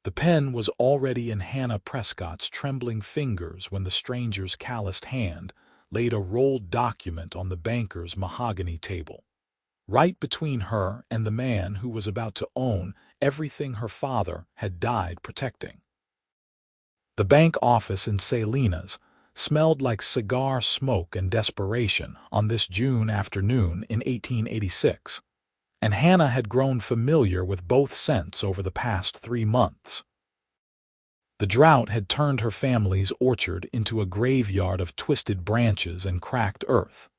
The pen was already in Hannah Prescott's trembling fingers when the stranger's calloused hand laid a rolled document on the banker's mahogany table, right between her and the man who was about to own everything her father had died protecting. The bank office in Salinas smelled like cigar smoke and desperation on this June afternoon in 1886, and Hannah had grown familiar with both scents over the past 3 months. The drought had turned her family's orchard into a graveyard of twisted branches and cracked earth,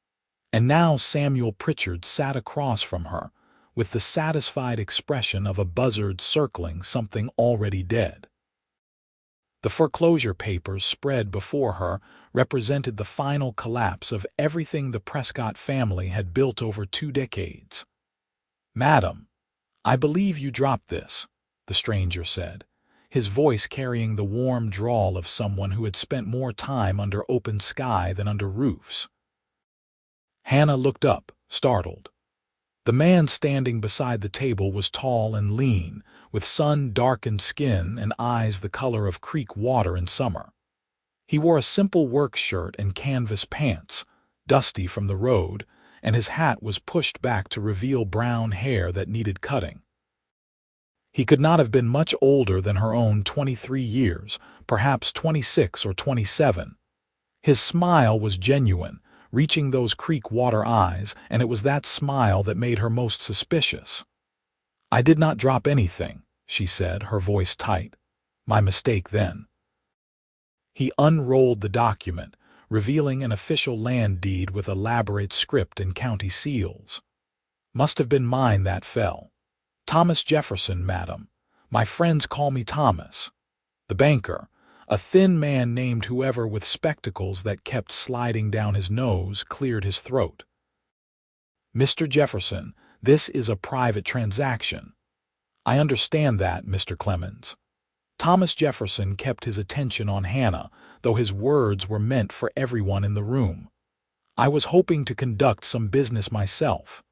and now Samuel Pritchard sat across from her with the satisfied expression of a buzzard circling something already dead. The foreclosure papers spread before her represented the final collapse of everything the Prescott family had built over 2 decades. "Madam, I believe you dropped this," the stranger said, his voice carrying the warm drawl of someone who had spent more time under open sky than under roofs. Hannah looked up, startled. The man standing beside the table was tall and lean, with sun-darkened skin and eyes the color of creek water in summer. He wore a simple work shirt and canvas pants, dusty from the road, and his hat was pushed back to reveal brown hair that needed cutting. He could not have been much older than her own 23 years, perhaps 26 or 27. His smile was genuine, reaching those creek water eyes, and it was that smile that made her most suspicious. "I did not drop anything," she said, her voice tight. "My mistake then." He unrolled the document, revealing an official land deed with elaborate script and county seals. "Must have been mine that fell. Thomas Jefferson, madam. My friends call me Thomas." The banker, a thin man named whoever with spectacles that kept sliding down his nose, cleared his throat. "Mr. Jefferson, this is a private transaction." "I understand that, Mr. Clemens." Thomas Jefferson kept his attention on Hannah, though his words were meant for everyone in the room. "I was hoping to conduct some business myself.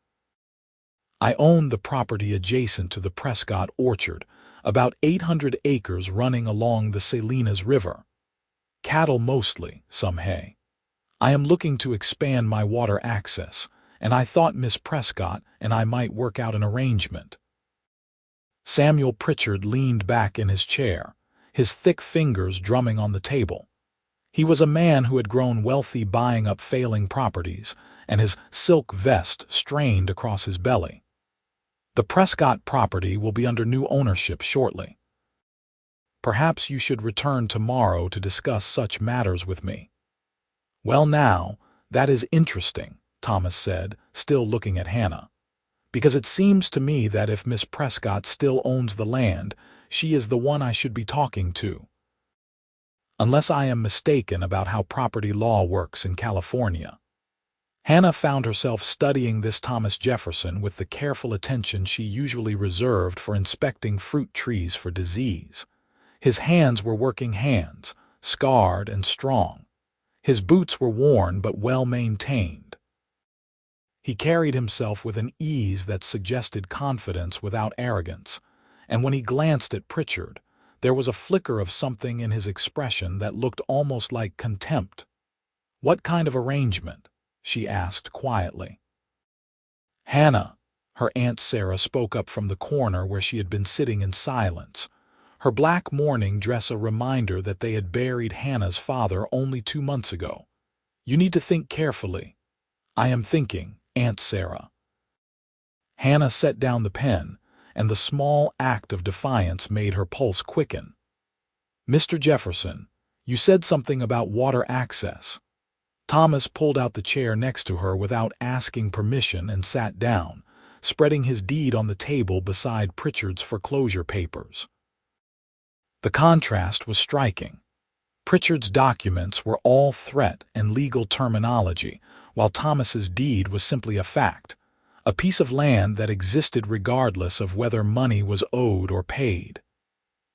I own the property adjacent to the Prescott orchard, about 800 acres running along the Salinas River. Cattle mostly, some hay. I am looking to expand my water access, and I thought Miss Prescott and I might work out an arrangement." Samuel Pritchard leaned back in his chair, his thick fingers drumming on the table. He was a man who had grown wealthy buying up failing properties, and his silk vest strained across his belly. "The Prescott property will be under new ownership shortly. Perhaps you should return tomorrow to discuss such matters with me." "Well now, that is interesting," Thomas said, still looking at Hannah, "because it seems to me that if Miss Prescott still owns the land, she is the one I should be talking to. Unless I am mistaken about how property law works in California." Hannah found herself studying this Thomas Jefferson with the careful attention she usually reserved for inspecting fruit trees for disease. His hands were working hands, scarred and strong. His boots were worn but well-maintained. He carried himself with an ease that suggested confidence without arrogance, and when he glanced at Pritchard, there was a flicker of something in his expression that looked almost like contempt. "What kind of arrangement?" she asked quietly. "Hannah," her Aunt Sarah spoke up from the corner where she had been sitting in silence, her black mourning dress a reminder that they had buried Hannah's father only 2 months ago. "You need to think carefully." "I am thinking, Aunt Sarah." Hannah set down the pen, and the small act of defiance made her pulse quicken. "Mr. Jefferson, you said something about water access." Thomas pulled out the chair next to her without asking permission and sat down, spreading his deed on the table beside Pritchard's foreclosure papers. The contrast was striking. Pritchard's documents were all threat and legal terminology, while Thomas's deed was simply a fact, a piece of land that existed regardless of whether money was owed or paid.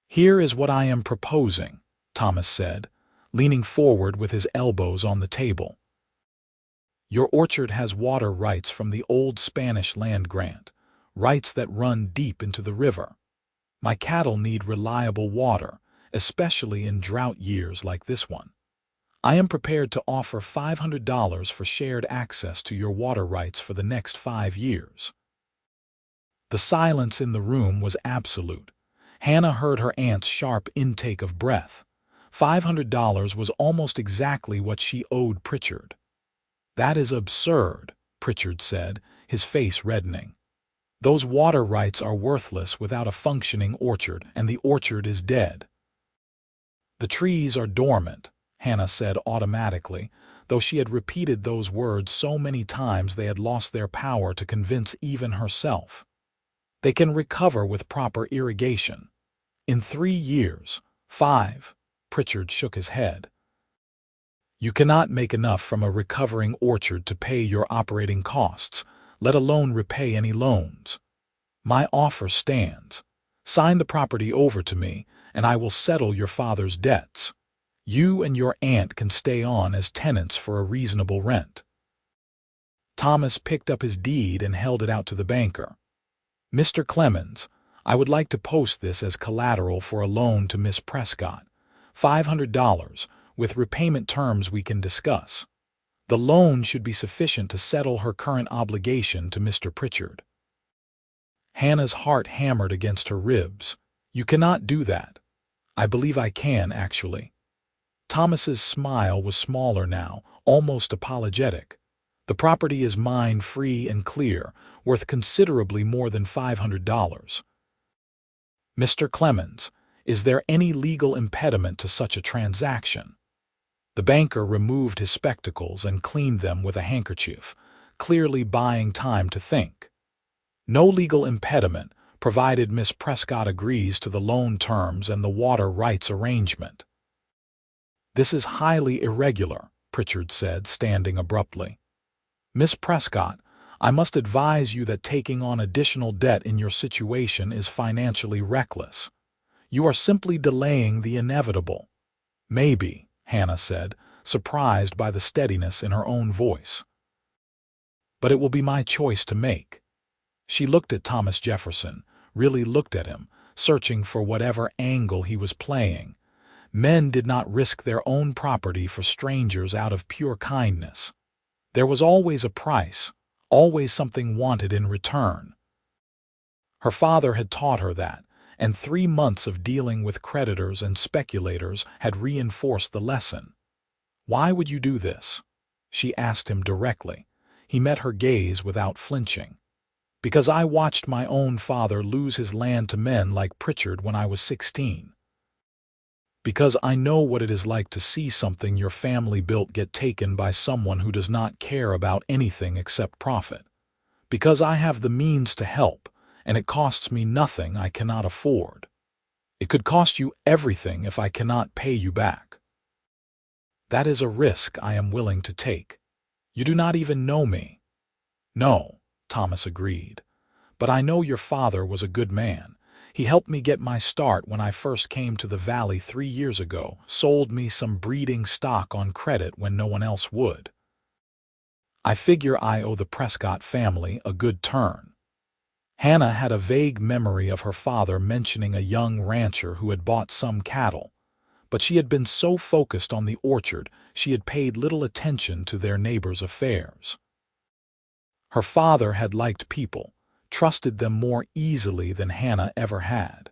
"Here is what I am proposing," Thomas said, leaning forward with his elbows on the table. "Your orchard has water rights from the old Spanish land grant, rights that run deep into the river. My cattle need reliable water, especially in drought years like this one. I am prepared to offer $500 for shared access to your water rights for the next 5 years." The silence in the room was absolute. Hannah heard her aunt's sharp intake of breath. $500 was almost exactly what she owed Pritchard. "That is absurd," Pritchard said, his face reddening. "Those water rights are worthless without a functioning orchard, and the orchard is dead." "The trees are dormant," Hannah said automatically, though she had repeated those words so many times they had lost their power to convince even herself. "They can recover with proper irrigation. In 3 years, 5, Pritchard shook his head. "You cannot make enough from a recovering orchard to pay your operating costs, let alone repay any loans. My offer stands. Sign the property over to me, and I will settle your father's debts. You and your aunt can stay on as tenants for a reasonable rent." Thomas picked up his deed and held it out to the banker. "Mr. Clemens, I would like to post this as collateral for a loan to Miss Prescott. $500, with repayment terms we can discuss. The loan should be sufficient to settle her current obligation to Mr. Pritchard." Hannah's heart hammered against her ribs. "You cannot do that." "I believe I can, actually." Thomas's smile was smaller now, almost apologetic. "The property is mine free and clear, worth considerably more than $500. Mr. Clemens, is there any legal impediment to such a transaction?" The banker removed his spectacles and cleaned them with a handkerchief, clearly buying time to think. "No legal impediment, provided Miss Prescott agrees to the loan terms and the water rights arrangement." "This is highly irregular," Pritchard said, standing abruptly. "Miss Prescott, I must advise you that taking on additional debt in your situation is financially reckless. You are simply delaying the inevitable." "Maybe," Hannah said, surprised by the steadiness in her own voice. "But it will be my choice to make." She looked at Thomas Jefferson, really looked at him, searching for whatever angle he was playing. Men did not risk their own property for strangers out of pure kindness. There was always a price, always something wanted in return. Her father had taught her that, and 3 months of dealing with creditors and speculators had reinforced the lesson. "Why would you do this?" she asked him directly. He met her gaze without flinching. "Because I watched my own father lose his land to men like Pritchard when I was 16. Because I know what it is like to see something your family built get taken by someone who does not care about anything except profit. Because I have the means to help, and it costs me nothing I cannot afford. It could cost you everything if I cannot pay you back. That is a risk I am willing to take. You do not even know me." "No," Thomas agreed. "But I know your father was a good man. He helped me get my start when I first came to the valley 3 years ago, sold me some breeding stock on credit when no one else would. I figure I owe the Prescott family a good turn." Hannah had a vague memory of her father mentioning a young rancher who had bought some cattle, but she had been so focused on the orchard she had paid little attention to their neighbors' affairs. Her father had liked people, trusted them more easily than Hannah ever had.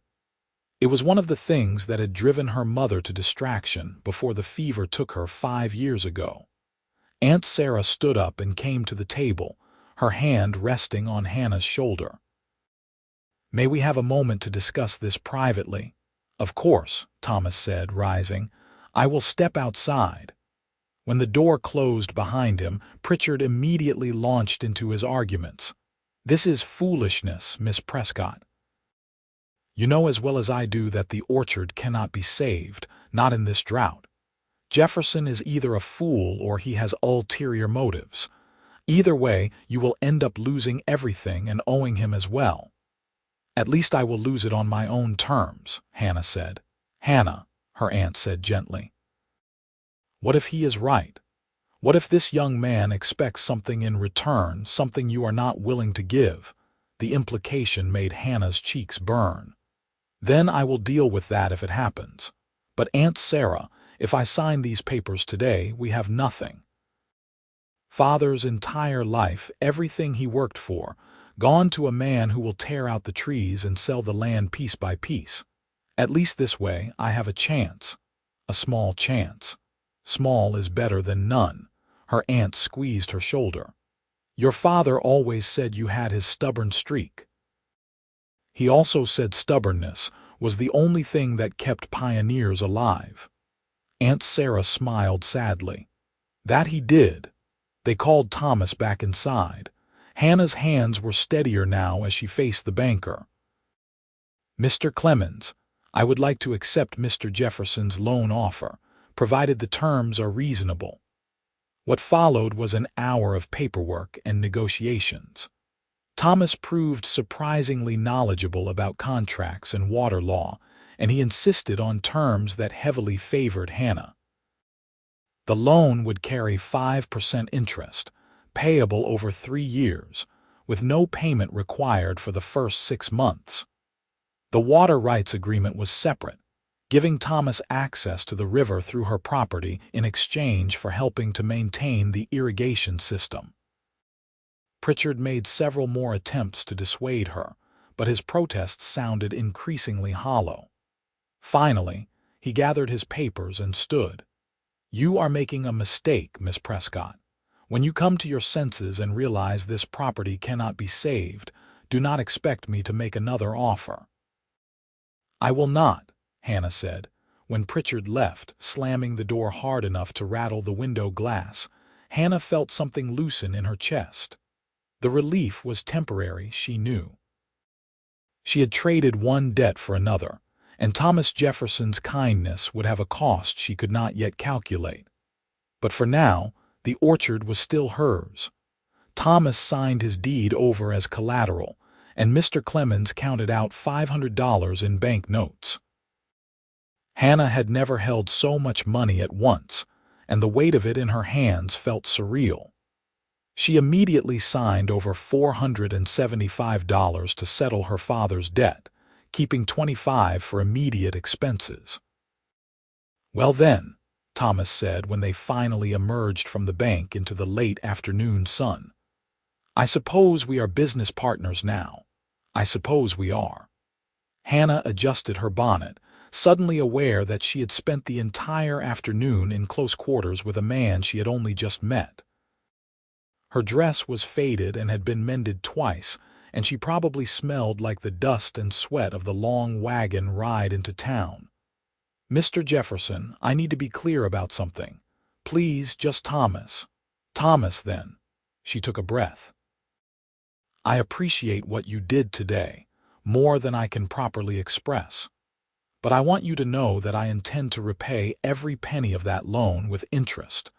It was one of the things that had driven her mother to distraction before the fever took her 5 years ago. Aunt Sarah stood up and came to the table, her hand resting on Hannah's shoulder. "May we have a moment to discuss this privately?" "Of course," Thomas said, rising. "I will step outside." When the door closed behind him, Pritchard immediately launched into his arguments. "This is foolishness, Miss Prescott. You know as well as I do that the orchard cannot be saved, not in this drought. Jefferson is either a fool or he has ulterior motives. Either way, you will end up losing everything and owing him as well." "At least I will lose it on my own terms," Hannah said. "Hannah," her aunt said gently. "What if he is right? What if this young man expects something in return, something you are not willing to give?" The implication made Hannah's cheeks burn. Then I will deal with that if it happens. But Aunt Sarah, if I sign these papers today, we have nothing. Father's entire life, everything he worked for, gone to a man who will tear out the trees and sell the land piece by piece. At least this way I have a chance. A small chance. Small is better than none. Her aunt squeezed her shoulder. Your father always said you had his stubborn streak. He also said stubbornness was the only thing that kept pioneers alive. Aunt Sarah smiled sadly. That he did. They called Thomas back inside. Hannah's hands were steadier now as she faced the banker. Mr. Clemens, I would like to accept Mr. Jefferson's loan offer, provided the terms are reasonable. What followed was an hour of paperwork and negotiations. Thomas proved surprisingly knowledgeable about contracts and water law, and he insisted on terms that heavily favored Hannah. The loan would carry 5% interest, payable over 3 years, with no payment required for the first 6 months. The water rights agreement was separate, giving Thomas access to the river through her property in exchange for helping to maintain the irrigation system. Pritchard made several more attempts to dissuade her, but his protests sounded increasingly hollow. Finally, he gathered his papers and stood. You are making a mistake, Miss Prescott. When you come to your senses and realize this property cannot be saved, do not expect me to make another offer. I will not, Hannah said. When Pritchard left, slamming the door hard enough to rattle the window glass, Hannah felt something loosen in her chest. The relief was temporary, she knew. She had traded one debt for another, and Thomas Jefferson's kindness would have a cost she could not yet calculate. But for now, the orchard was still hers. Thomas signed his deed over as collateral, and Mr. Clemens counted out $500 in bank notes. Hannah had never held so much money at once, and the weight of it in her hands felt surreal. She immediately signed over $475 to settle her father's debt, keeping $25 for immediate expenses. Well then, Thomas said when they finally emerged from the bank into the late afternoon sun. I suppose we are business partners now. I suppose we are. Hannah adjusted her bonnet, suddenly aware that she had spent the entire afternoon in close quarters with a man she had only just met. Her dress was faded and had been mended twice, and she probably smelled like the dust and sweat of the long wagon ride into town. Mr. Jefferson, I need to be clear about something. Please, just Thomas. Thomas, then. She took a breath. I appreciate what you did today, more than I can properly express. But I want you to know that I intend to repay every penny of that loan with interest.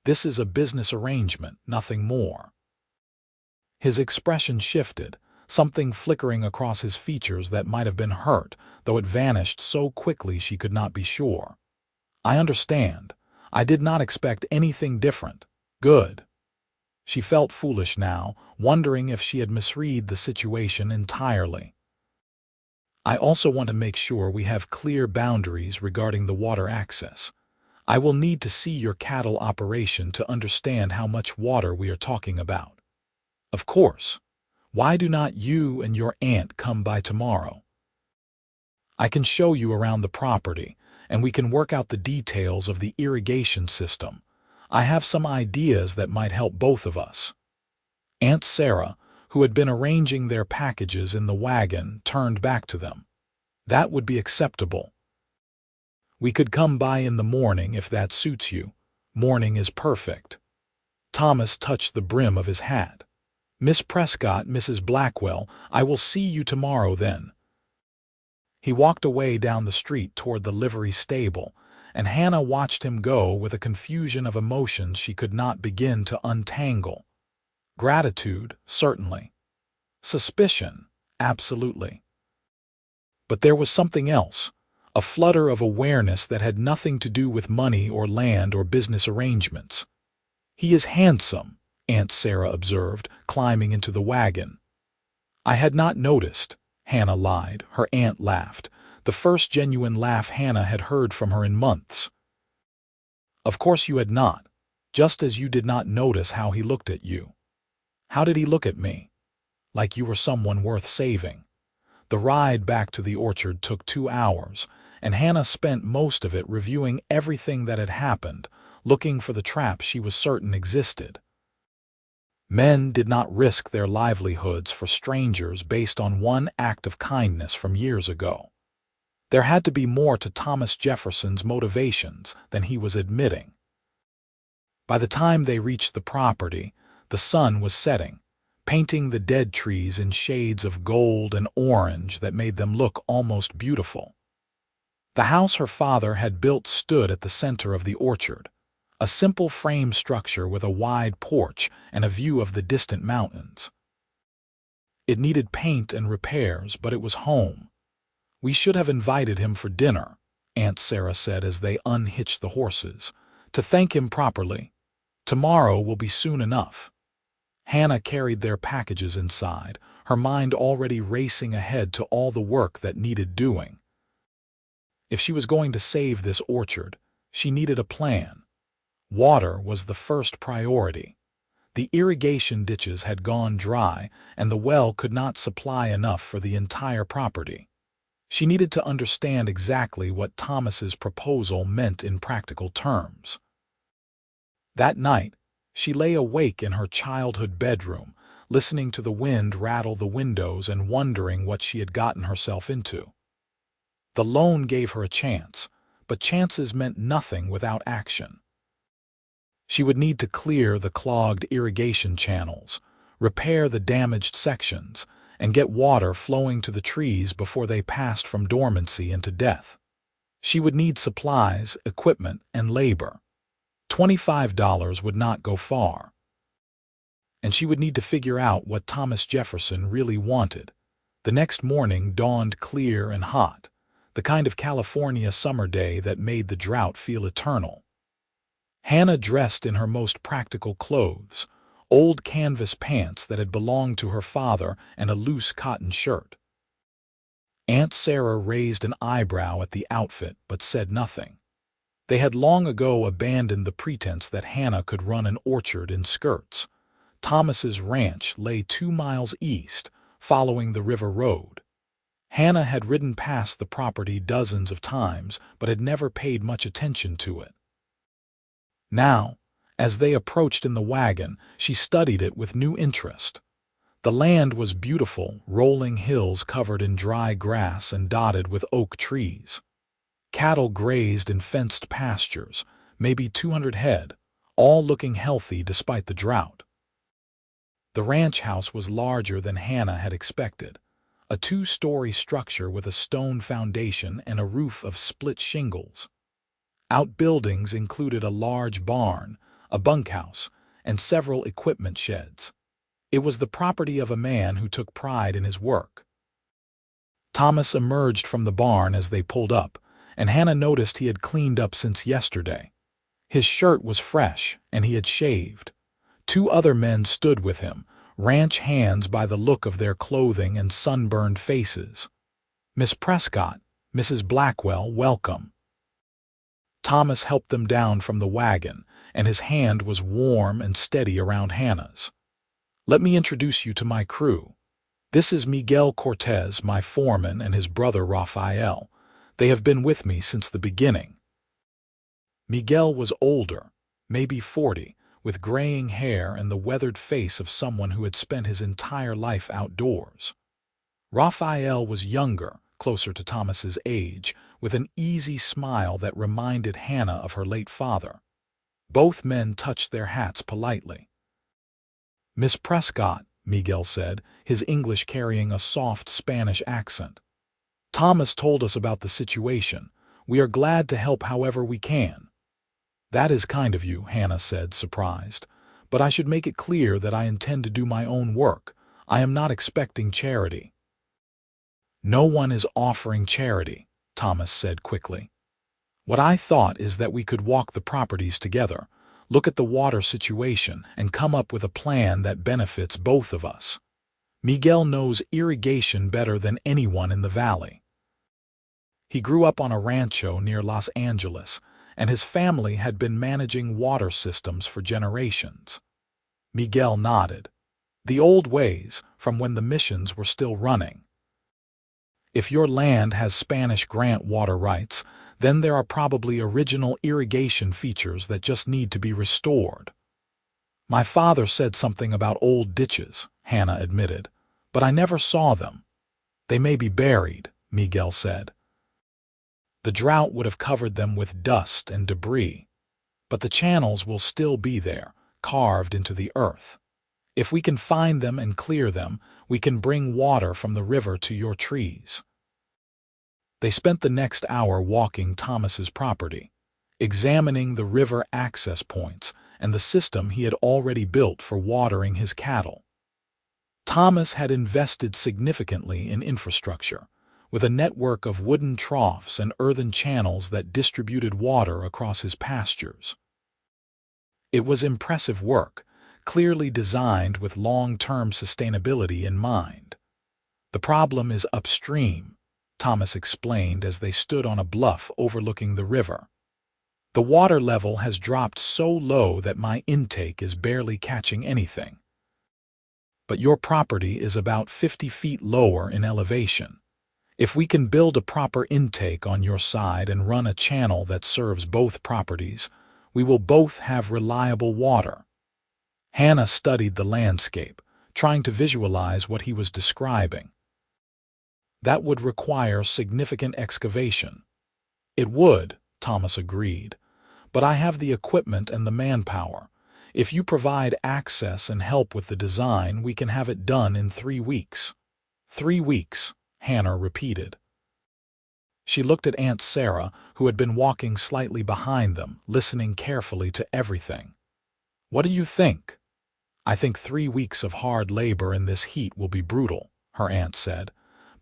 This is a business arrangement, nothing more. His expression shifted, something flickering across his features that might have been hurt, though it vanished so quickly she could not be sure. I understand. I did not expect anything different. Good. She felt foolish now, wondering if she had misread the situation entirely. I also want to make sure we have clear boundaries regarding the water access. I will need to see your cattle operation to understand how much water we are talking about. Of course. Why do not you and your aunt come by tomorrow? I can show you around the property, and we can work out the details of the irrigation system. I have some ideas that might help both of us. Aunt Sarah, who had been arranging their packages in the wagon, turned back to them. That would be acceptable. We could come by in the morning if that suits you. Morning is perfect. Thomas touched the brim of his hat. Miss Prescott, Mrs. Blackwell, I will see you tomorrow then. He walked away down the street toward the livery stable, and Hannah watched him go with a confusion of emotions she could not begin to untangle. Gratitude, certainly. Suspicion, absolutely. But there was something else, a flutter of awareness that had nothing to do with money or land or business arrangements. He is handsome, Aunt Sarah observed, climbing into the wagon. I had not noticed, Hannah lied. Her aunt laughed. the first genuine laugh Hannah had heard from her in months. "Of course you had not, just as you did not notice how he looked at you." "How did he look at me?" "Like you were someone worth saving." The ride back to the orchard took 2 hours, and Hannah spent most of it reviewing everything that had happened, looking for the traps she was certain existed. Men did not risk their livelihoods for strangers based on one act of kindness from years ago. There had to be more to Thomas Jefferson's motivations than he was admitting. By the time they reached the property, the sun was setting, painting the dead trees in shades of gold and orange that made them look almost beautiful. The house her father had built stood at the center of the orchard, a simple frame structure with a wide porch and a view of the distant mountains. It needed paint and repairs, but it was home. "We should have invited him for dinner," Aunt Sarah said as they unhitched the horses, "to thank him properly. Tomorrow will be soon enough." Hannah carried their packages inside, her mind already racing ahead to all the work that needed doing. If she was going to save this orchard, she needed a plan. Water was the first priority. The irrigation ditches had gone dry, and the well could not supply enough for the entire property. She needed to understand exactly what Thomas's proposal meant in practical terms. That night, she lay awake in her childhood bedroom, listening to the wind rattle the windows and wondering what she had gotten herself into. The loan gave her a chance, but chances meant nothing without action. She would need to clear the clogged irrigation channels, repair the damaged sections, and get water flowing to the trees before they passed from dormancy into death. She would need supplies, equipment, and labor. $25 would not go far. And she would need to figure out what Thomas Jefferson really wanted. The next morning dawned clear and hot, the kind of California summer day that made the drought feel eternal. Hannah dressed in her most practical clothes, old canvas pants that had belonged to her father and a loose cotton shirt. Aunt Sarah raised an eyebrow at the outfit but said nothing. They had long ago abandoned the pretense that Hannah could run an orchard in skirts. Thomas's ranch lay 2 miles east, following the river road. Hannah had ridden past the property dozens of times but had never paid much attention to it. Now, as they approached in the wagon, she studied it with new interest. The land was beautiful, rolling hills covered in dry grass and dotted with oak trees. Cattle grazed in fenced pastures, maybe 200 head, all looking healthy despite the drought. The ranch house was larger than Hannah had expected, a 2-story structure with a stone foundation and a roof of split shingles. Outbuildings included a large barn, a bunkhouse, and several equipment sheds. It was the property of a man who took pride in his work. Thomas emerged from the barn as they pulled up, and Hannah noticed he had cleaned up since yesterday. His shirt was fresh, and he had shaved. 2 other men stood with him, ranch hands by the look of their clothing and sunburned faces. "Miss Prescott, Mrs. Blackwell, welcome." Thomas helped them down from the wagon, and his hand was warm and steady around Hannah's. "Let me introduce you to my crew. This is Miguel Cortez, my foreman, and his brother Rafael. They have been with me since the beginning." Miguel was older, maybe 40, with graying hair and the weathered face of someone who had spent his entire life outdoors. Rafael was younger, closer to Thomas's age, with an easy smile that reminded Hannah of her late father. Both men touched their hats politely. "Miss Prescott," Miguel said, his English carrying a soft Spanish accent. "Thomas told us about the situation. We are glad to help however we can." "That is kind of you," Hannah said, surprised. "But I should make it clear that I intend to do my own work. I am not expecting charity." "No one is offering charity," Thomas said quickly. "What I thought is that we could walk the properties together, look at the water situation, and come up with a plan that benefits both of us. Miguel knows irrigation better than anyone in the valley." He grew up on a rancho near Los Angeles, and his family had been managing water systems for generations. Miguel nodded. The old ways, from when the missions were still running. If your land has Spanish grant water rights, then there are probably original irrigation features that just need to be restored. My father said something about old ditches, Hannah admitted, but I never saw them. They may be buried, Miguel said. The drought would have covered them with dust and debris, but the channels will still be there, carved into the earth. If we can find them and clear them, we can bring water from the river to your trees. They spent the next hour walking Thomas's property, examining the river access points and the system he had already built for watering his cattle. Thomas had invested significantly in infrastructure, with a network of wooden troughs and earthen channels that distributed water across his pastures. It was impressive work, clearly designed with long-term sustainability in mind. The problem is upstream, Thomas explained as they stood on a bluff overlooking the river. The water level has dropped so low that my intake is barely catching anything. But your property is about 50 feet lower in elevation. If we can build a proper intake on your side and run a channel that serves both properties, we will both have reliable water. Hannah studied the landscape, trying to visualize what he was describing. That would require significant excavation. It would, Thomas agreed, but I have the equipment and the manpower. If you provide access and help with the design, we can have it done in 3 weeks. 3 weeks, Hannah repeated. She looked at Aunt Sarah, who had been walking slightly behind them, listening carefully to everything. What do you think? I think 3 weeks of hard labor in this heat will be brutal, her aunt said,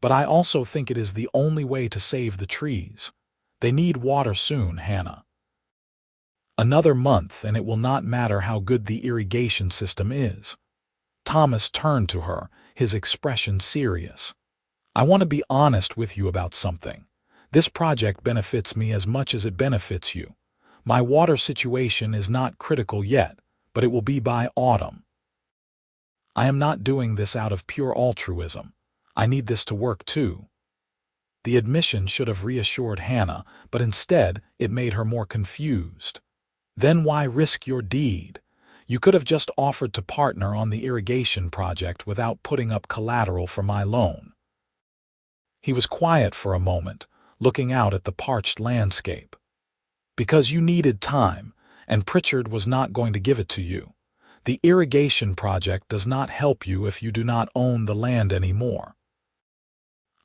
but I also think it is the only way to save the trees. They need water soon, Hannah. Another month and it will not matter how good the irrigation system is. Thomas turned to her, his expression serious. I want to be honest with you about something. This project benefits me as much as it benefits you. My water situation is not critical yet, but it will be by autumn. I am not doing this out of pure altruism. I need this to work too. The admission should have reassured Hannah, but instead it made her more confused. Then why risk your deed? You could have just offered to partner on the irrigation project without putting up collateral for my loan. He was quiet for a moment, looking out at the parched landscape. Because you needed time, and Pritchard was not going to give it to you. The irrigation project does not help you if you do not own the land anymore.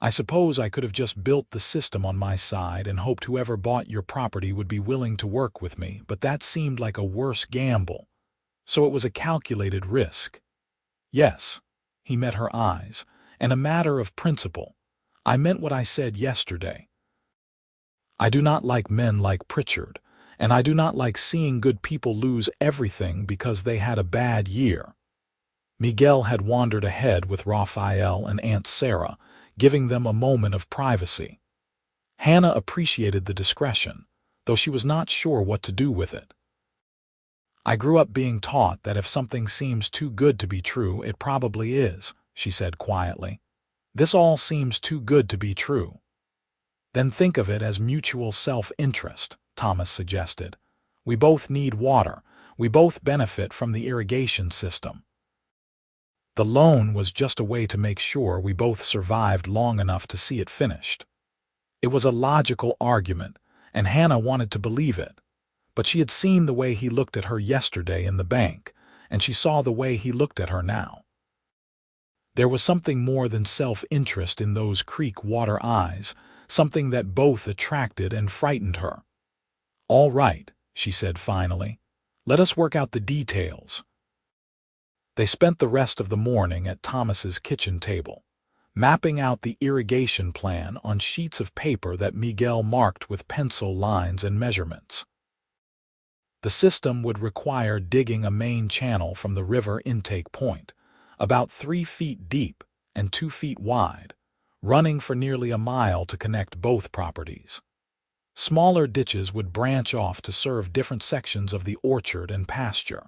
I suppose I could have just built the system on my side and hoped whoever bought your property would be willing to work with me, but that seemed like a worse gamble. So it was a calculated risk. Yes, he met her eyes, and a matter of principle. I meant what I said yesterday. I do not like men like Pritchard, and I do not like seeing good people lose everything because they had a bad year. Miguel had wandered ahead with Raphael and Aunt Sarah, giving them a moment of privacy. Hannah appreciated the discretion, though she was not sure what to do with it. I grew up being taught that if something seems too good to be true, it probably is, she said quietly. This all seems too good to be true. Then think of it as mutual self-interest, Thomas suggested. We both need water. We both benefit from the irrigation system. The loan was just a way to make sure we both survived long enough to see it finished. It was a logical argument, and Hannah wanted to believe it. But she had seen the way he looked at her yesterday in the bank, and she saw the way he looked at her now. There was something more than self-interest in those creek water eyes, something that both attracted and frightened her. All right, she said finally. Let us work out the details. They spent the rest of the morning at Thomas's kitchen table, mapping out the irrigation plan on sheets of paper that Miguel marked with pencil lines and measurements. The system would require digging a main channel from the river intake point, about 3 feet deep and 2 feet wide, running for nearly a mile to connect both properties. Smaller ditches would branch off to serve different sections of the orchard and pasture.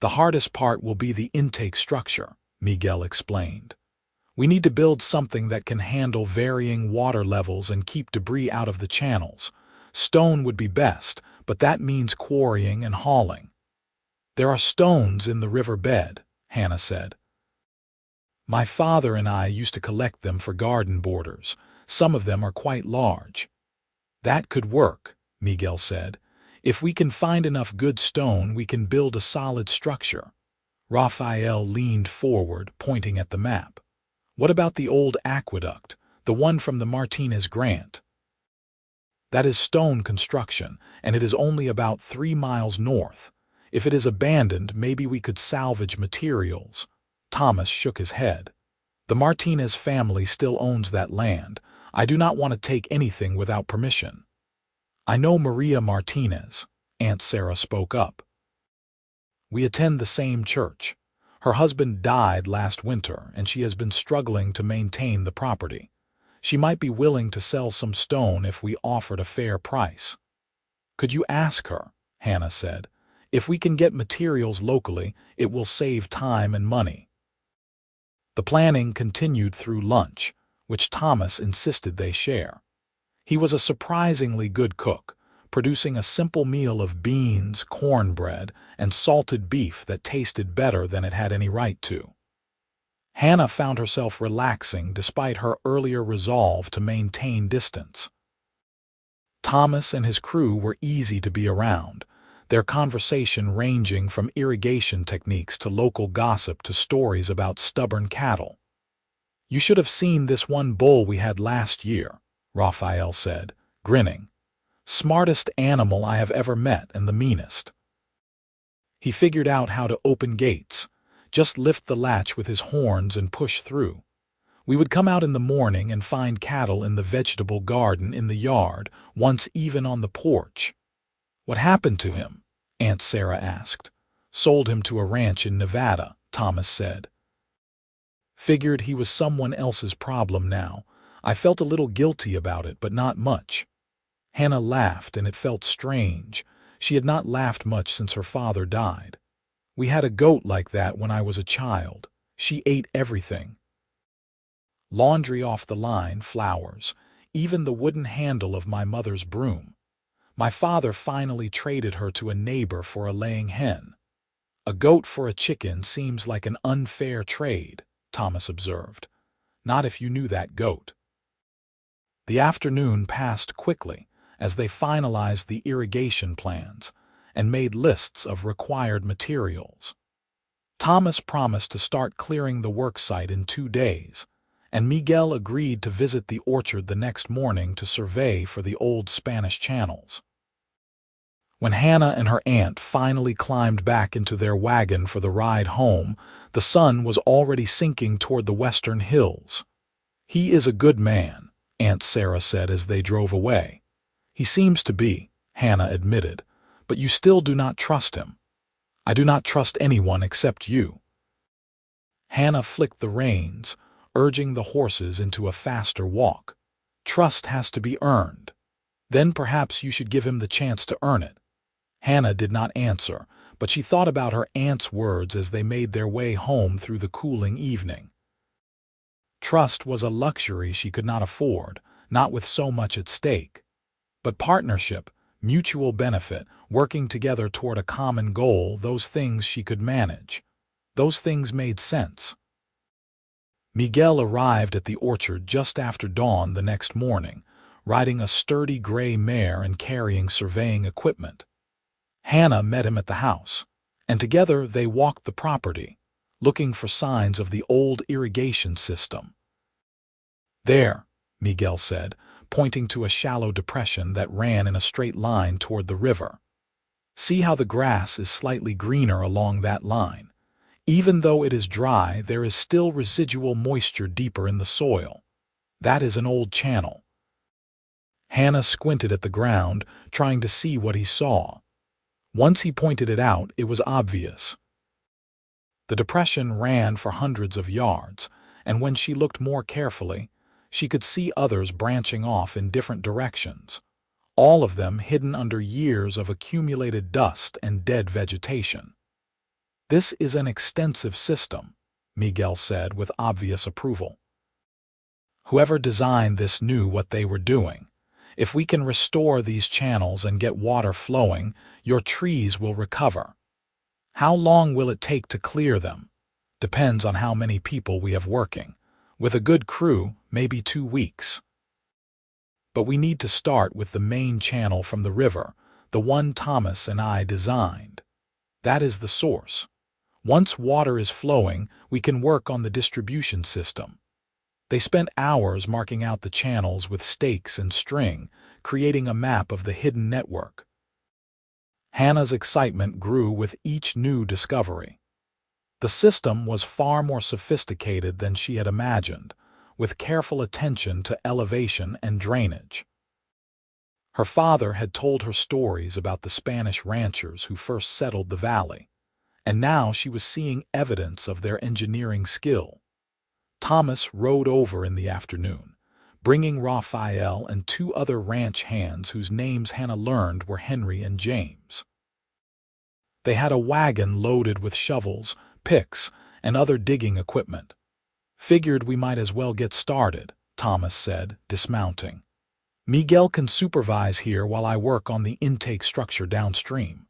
The hardest part will be the intake structure, Miguel explained. We need to build something that can handle varying water levels and keep debris out of the channels. Stone would be best, but that means quarrying and hauling. There are stones in the river bed, Hannah said. My father and I used to collect them for garden borders. Some of them are quite large. That could work, Miguel said. If we can find enough good stone, we can build a solid structure. Raphael leaned forward, pointing at the map. What about the old aqueduct, the one from the Martinez grant? That is stone construction, and it is only about 3 miles north. If it is abandoned, maybe we could salvage materials. Thomas shook his head. The Martinez family still owns that land. I do not want to take anything without permission. I know Maria Martinez, Aunt Sarah spoke up. We attend the same church. Her husband died last winter, and she has been struggling to maintain the property. She might be willing to sell some stone if we offered a fair price. Could you ask her? Hannah said. If we can get materials locally, it will save time and money. The planning continued through lunch, which Thomas insisted they share. He was a surprisingly good cook, producing a simple meal of beans, cornbread, and salted beef that tasted better than it had any right to. Hannah found herself relaxing despite her earlier resolve to maintain distance. Thomas and his crew were easy to be around, their conversation ranging from irrigation techniques to local gossip to stories about stubborn cattle. You should have seen this one bull we had last year, Raphael said, grinning. Smartest animal I have ever met and the meanest. He figured out how to open gates, just lift the latch with his horns and push through. We would come out in the morning and find cattle in the vegetable garden in the yard, once even on the porch. What happened to him? Aunt Sarah asked. Sold him to a ranch in Nevada, Thomas said. Figured he was someone else's problem now. I felt a little guilty about it, but not much. Hannah laughed, and it felt strange. She had not laughed much since her father died. We had a goat like that when I was a child. She ate everything. Laundry off the line, flowers, even the wooden handle of my mother's broom. My father finally traded her to a neighbor for a laying hen. A goat for a chicken seems like an unfair trade, Thomas observed. Not if you knew that goat. The afternoon passed quickly as they finalized the irrigation plans and made lists of required materials. Thomas promised to start clearing the worksite in 2 days, and Miguel agreed to visit the orchard the next morning to survey for the old Spanish channels. When Hannah and her aunt finally climbed back into their wagon for the ride home, the sun was already sinking toward the western hills. He is a good man, Aunt Sarah said as they drove away. He seems to be, Hannah admitted, but you still do not trust him. I do not trust anyone except you. Hannah flicked the reins, urging the horses into a faster walk. Trust has to be earned. Then perhaps you should give him the chance to earn it. Hannah did not answer, but she thought about her aunt's words as they made their way home through the cooling evening. Trust was a luxury she could not afford, not with so much at stake. But partnership, mutual benefit, working together toward a common goal, those things she could manage. Those things made sense. Miguel arrived at the orchard just after dawn the next morning, riding a sturdy gray mare and carrying surveying equipment. Hannah met him at the house, and together they walked the property, looking for signs of the old irrigation system. There, Miguel said, pointing to a shallow depression that ran in a straight line toward the river. See how the grass is slightly greener along that line. Even though it is dry, there is still residual moisture deeper in the soil. That is an old channel. Hannah squinted at the ground, trying to see what he saw. Once he pointed it out, it was obvious. The depression ran for hundreds of yards, and when she looked more carefully, she could see others branching off in different directions, all of them hidden under years of accumulated dust and dead vegetation. "This is an extensive system," Miguel said with obvious approval. "Whoever designed this knew what they were doing. If we can restore these channels and get water flowing, your trees will recover. How long will it take to clear them? Depends on how many people we have working. With a good crew, maybe 2 weeks. But we need to start with the main channel from the river, the one Thomas and I designed. That is the source. Once water is flowing, we can work on the distribution system." They spent hours marking out the channels with stakes and string, creating a map of the hidden network. Hannah's excitement grew with each new discovery. The system was far more sophisticated than she had imagined, with careful attention to elevation and drainage. Her father had told her stories about the Spanish ranchers who first settled the valley, and now she was seeing evidence of their engineering skill. Thomas rode over in the afternoon, bringing Raphael and 2 other ranch hands whose names Hannah learned were Henry and James. They had a wagon loaded with shovels, picks, and other digging equipment. "Figured we might as well get started," Thomas said, dismounting. "Miguel can supervise here while I work on the intake structure downstream."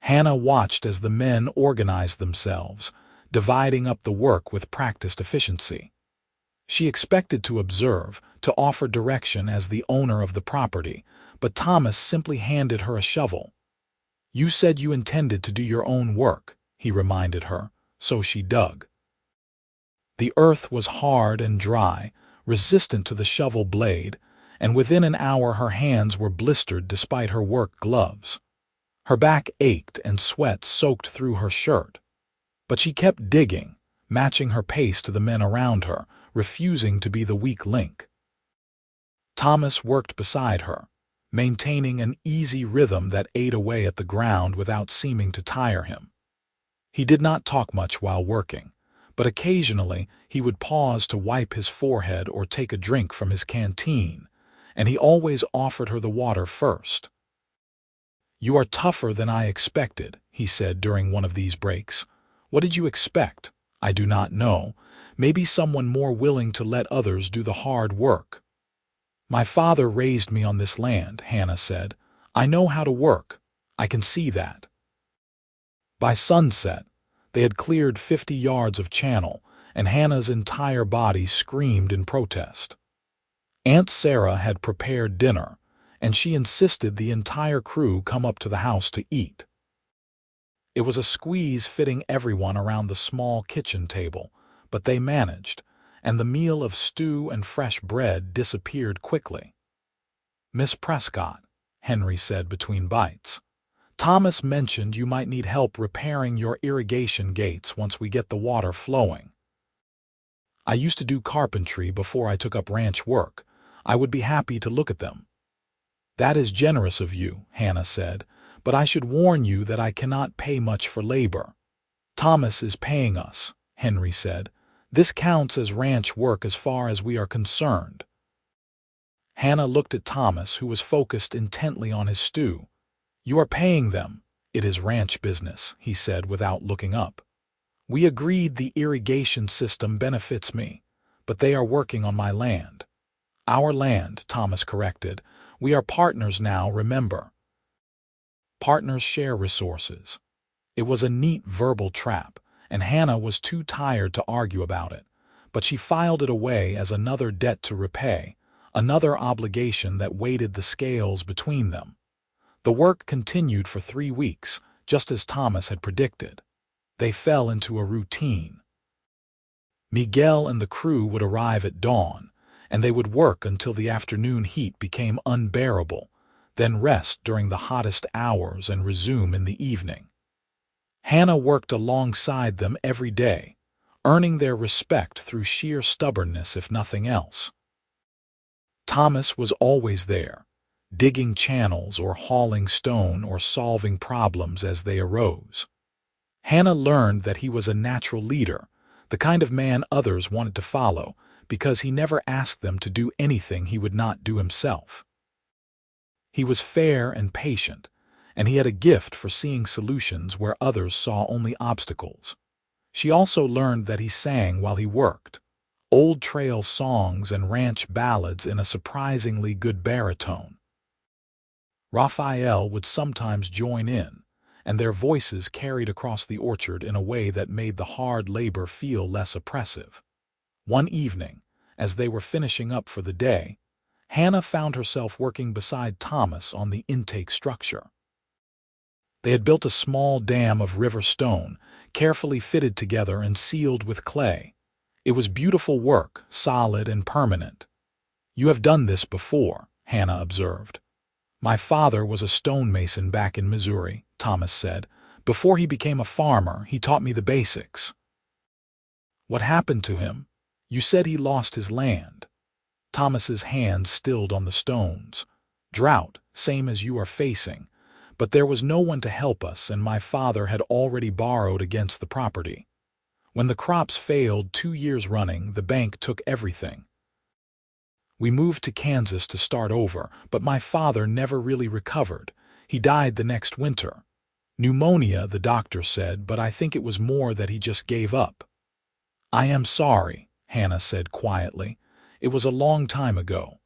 Hannah watched as the men organized themselves, dividing up the work with practiced efficiency. She expected to observe, to offer direction as the owner of the property, but Thomas simply handed her a shovel. "You said you intended to do your own work," he reminded her, so she dug. The earth was hard and dry, resistant to the shovel blade, and within an hour her hands were blistered despite her work gloves. Her back ached and sweat soaked through her shirt. But she kept digging, matching her pace to the men around her, refusing to be the weak link. Thomas worked beside her, maintaining an easy rhythm that ate away at the ground without seeming to tire him. He did not talk much while working, but occasionally he would pause to wipe his forehead or take a drink from his canteen, and he always offered her the water first. "You are tougher than I expected," he said during one of these breaks. "What did you expect? I do not know. Maybe someone more willing to let others do the hard work." "My father raised me on this land," Hannah said. "I know how to work. I can see that." By sunset, they had cleared 50 yards of channel, and Hannah's entire body screamed in protest. Aunt Sarah had prepared dinner, and she insisted the entire crew come up to the house to eat. It was a squeeze fitting everyone around the small kitchen table, but they managed, and the meal of stew and fresh bread disappeared quickly. "Miss Prescott," Henry said between bites, "Thomas mentioned you might need help repairing your irrigation gates once we get the water flowing. I used to do carpentry before I took up ranch work. I would be happy to look at them." "That is generous of you," Hannah said, "but I should warn you that I cannot pay much for labor." "Thomas is paying us," Henry said. "This counts as ranch work as far as we are concerned." Hannah looked at Thomas, who was focused intently on his stew. "You are paying them. It is ranch business," he said without looking up. "We agreed the irrigation system benefits me, but they are working on my land." "Our land," Thomas corrected. "We are partners now, remember. Partners share resources." It was a neat verbal trap, and Hannah was too tired to argue about it, but she filed it away as another debt to repay, another obligation that weighted the scales between them. The work continued for 3 weeks, just as Thomas had predicted. They fell into a routine. Miguel and the crew would arrive at dawn, and they would work until the afternoon heat became unbearable, then rest during the hottest hours and resume in the evening. Hannah worked alongside them every day, earning their respect through sheer stubbornness if nothing else. Thomas was always there, digging channels or hauling stone or solving problems as they arose. Hannah learned that he was a natural leader, the kind of man others wanted to follow because he never asked them to do anything he would not do himself. He was fair and patient, and he had a gift for seeing solutions where others saw only obstacles. She also learned that he sang while he worked, old trail songs and ranch ballads in a surprisingly good baritone. Raphael would sometimes join in, and their voices carried across the orchard in a way that made the hard labor feel less oppressive. One evening, as they were finishing up for the day, Hannah found herself working beside Thomas on the intake structure. They had built a small dam of river stone, carefully fitted together and sealed with clay. It was beautiful work, solid and permanent. "You have done this before," Hannah observed. "My father was a stonemason back in Missouri," Thomas said. "Before he became a farmer, he taught me the basics." "What happened to him? You said he lost his land." Thomas's hand stilled on the stones. "Drought, same as you are facing. But there was no one to help us, and my father had already borrowed against the property. When the crops failed 2 years running, the bank took everything. We moved to Kansas to start over, but my father never really recovered. He died the next winter. Pneumonia, the doctor said, but I think it was more that he just gave up." "I am sorry," Hannah said quietly. "It was a long time ago."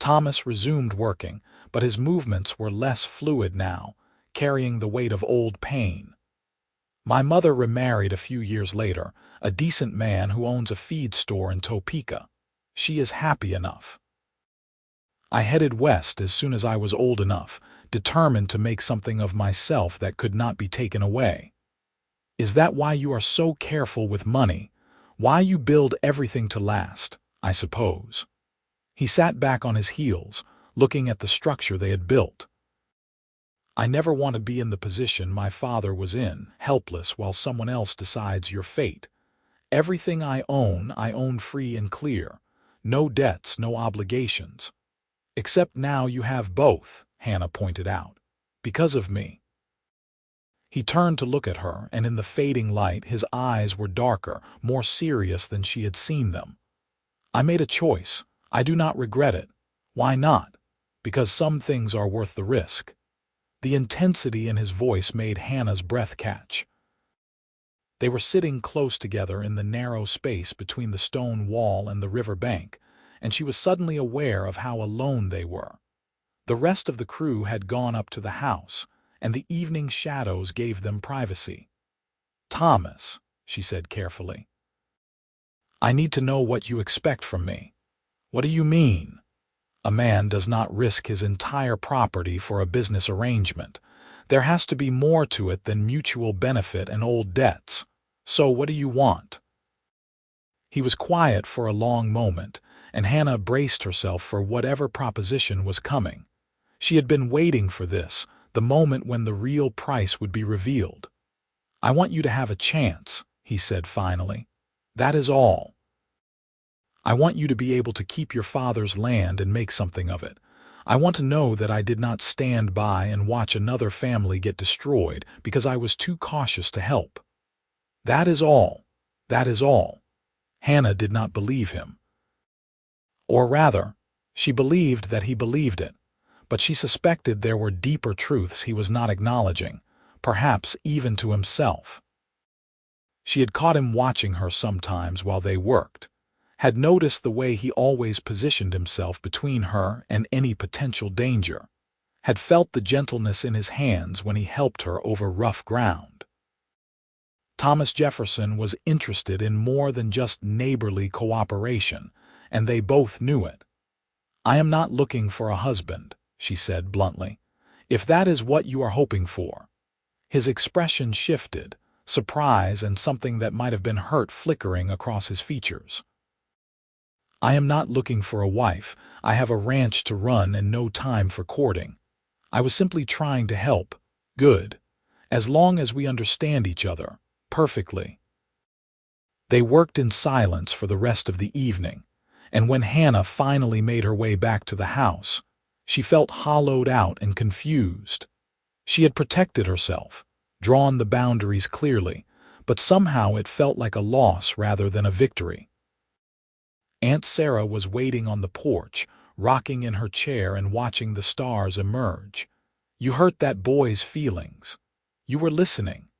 Thomas resumed working, but his movements were less fluid now, carrying the weight of old pain. "My mother remarried a few years later, a decent man who owns a feed store in Topeka. She is happy enough. I headed west as soon as I was old enough, determined to make something of myself that could not be taken away." "Is that why you are so careful with money? Why you build everything to last, I suppose?" He sat back on his heels, looking at the structure they had built. "I never want to be in the position my father was in, helpless while someone else decides your fate. Everything I own free and clear. No debts, no obligations. Except now you have both," Hannah pointed out. "Because of me." He turned to look at her, and in the fading light his eyes were darker, more serious than she had seen them. "I made a choice. I do not regret it. Why not? Because some things are worth the risk." The intensity in his voice made Hannah's breath catch. They were sitting close together in the narrow space between the stone wall and the river bank, and she was suddenly aware of how alone they were. The rest of the crew had gone up to the house, and the evening shadows gave them privacy. "Thomas," she said carefully, "I need to know what you expect from me." "What do you mean?" "A man does not risk his entire property for a business arrangement. There has to be more to it than mutual benefit and old debts. So what do you want?" He was quiet for a long moment, and Hannah braced herself for whatever proposition was coming. She had been waiting for this, the moment when the real price would be revealed. "I want you to have a chance," he said finally. "That is all. I want you to be able to keep your father's land and make something of it. I want to know that I did not stand by and watch another family get destroyed because I was too cautious to help. That is all. That is all." Hannah did not believe him. Or rather, she believed that he believed it, but she suspected there were deeper truths he was not acknowledging, perhaps even to himself. She had caught him watching her sometimes while they worked, had noticed the way he always positioned himself between her and any potential danger, had felt the gentleness in his hands when he helped her over rough ground. Thomas Jefferson was interested in more than just neighborly cooperation, and they both knew it. "I am not looking for a husband," she said bluntly, "if that is what you are hoping for." His expression shifted, surprise and something that might have been hurt flickering across his features. "I am not looking for a wife. I have a ranch to run and no time for courting. I was simply trying to help. Good. As long as we understand each other perfectly." They worked in silence for the rest of the evening, and when Hannah finally made her way back to the house, she felt hollowed out and confused. She had protected herself, drawn the boundaries clearly, but somehow it felt like a loss rather than a victory. Aunt Sarah was waiting on the porch, rocking in her chair and watching the stars emerge. "You hurt that boy's feelings. You were listening.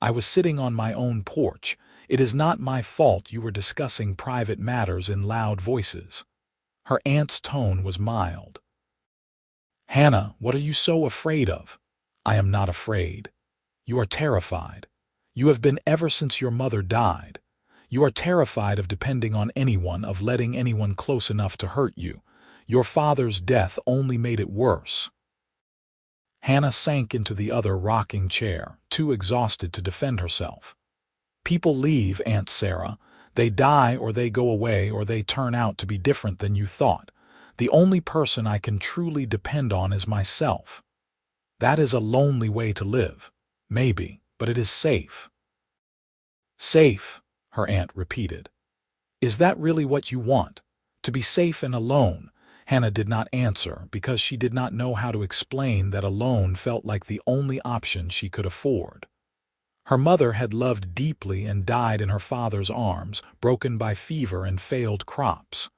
I was sitting on my own porch. It is not my fault you were discussing private matters in loud voices." Her aunt's tone was mild. "Hannah, what are you so afraid of?" "I am not afraid. You are terrified. You have been ever since your mother died. You are terrified of depending on anyone, of letting anyone close enough to hurt you. Your father's death only made it worse." Hannah sank into the other rocking chair, too exhausted to defend herself. "People leave, Aunt Sarah. They die or they go away or they turn out to be different than you thought. The only person I can truly depend on is myself. That is a lonely way to live, maybe, but it is safe." "Safe," her aunt repeated. "Is that really what you want? To be safe and alone?" Hannah did not answer because she did not know how to explain that alone felt like the only option she could afford. Her mother had loved deeply and died in her father's arms, broken by fever and failed crops.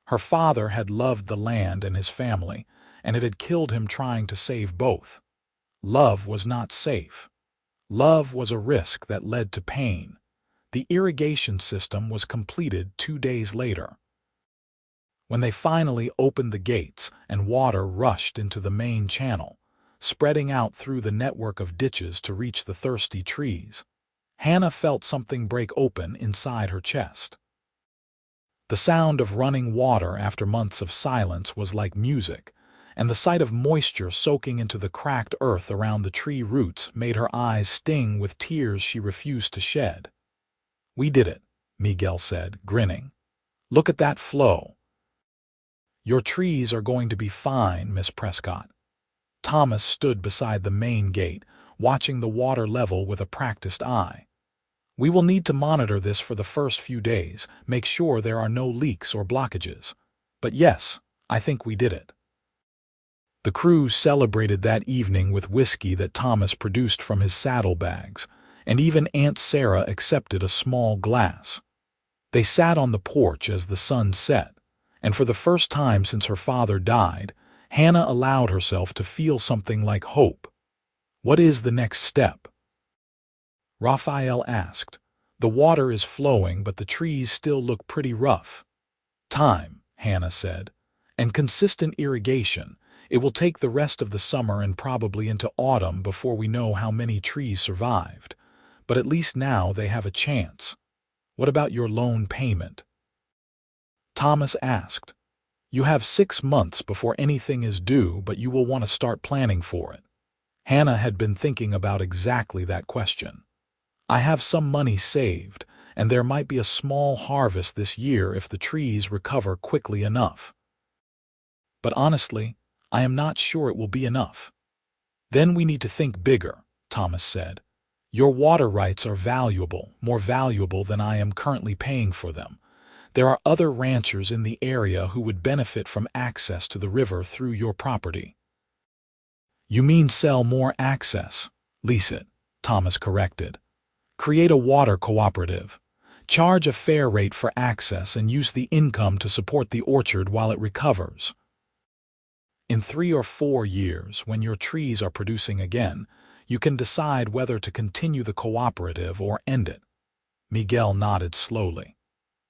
Her father had loved the land and his family, and it had killed him trying to save both. Love was not safe. Love was a risk that led to pain. The irrigation system was completed 2 days later. When they finally opened the gates and water rushed into the main channel, spreading out through the network of ditches to reach the thirsty trees, Hannah felt something break open inside her chest. The sound of running water after months of silence was like music, and the sight of moisture soaking into the cracked earth around the tree roots made her eyes sting with tears she refused to shed. "We did it," Miguel said, grinning. "Look at that flow." "Your trees are going to be fine, Miss Prescott." Thomas stood beside the main gate, watching the water level with a practiced eye. "We will need to monitor this for the first few days, make sure there are no leaks or blockages. But yes, I think we did it." The crew celebrated that evening with whiskey that Thomas produced from his saddlebags, and even Aunt Sarah accepted a small glass. They sat on the porch as the sun set, and for the first time since her father died, Hannah allowed herself to feel something like hope. "What is the next step?" Raphael asked. "The water is flowing, but the trees still look pretty rough." "Time," Hannah said, "and consistent irrigation. It will take the rest of the summer and probably into autumn before we know how many trees survived. But at least now they have a chance." "What about your loan payment?" Thomas asked. "You have 6 months before anything is due, but you will want to start planning for it." Hannah had been thinking about exactly that question. "I have some money saved, and there might be a small harvest this year if the trees recover quickly enough. But honestly, I am not sure it will be enough." "Then we need to think bigger," Thomas said. "Your water rights are valuable, more valuable than I am currently paying for them. There are other ranchers in the area who would benefit from access to the river through your property." "You mean sell more access? Lease it," Thomas corrected. "Create a water cooperative. Charge a fair rate for access and use the income to support the orchard while it recovers. In 3 or 4 years, when your trees are producing again, you can decide whether to continue the cooperative or end it." Miguel nodded slowly.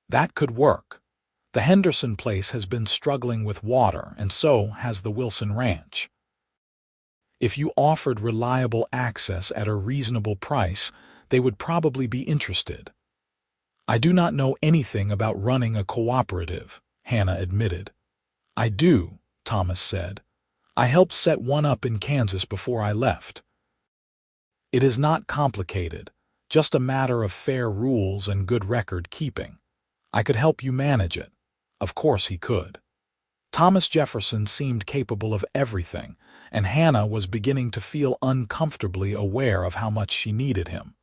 "That could work. The Henderson place has been struggling with water, and so has the Wilson Ranch. If you offered reliable access at a reasonable price, they would probably be interested." "I do not know anything about running a cooperative," Hannah admitted. "I do," Thomas said. "I helped set one up in Kansas before I left. It is not complicated, just a matter of fair rules and good record keeping. I could help you manage it." Of course he could. Thomas Jefferson seemed capable of everything, and Hannah was beginning to feel uncomfortably aware of how much she needed him.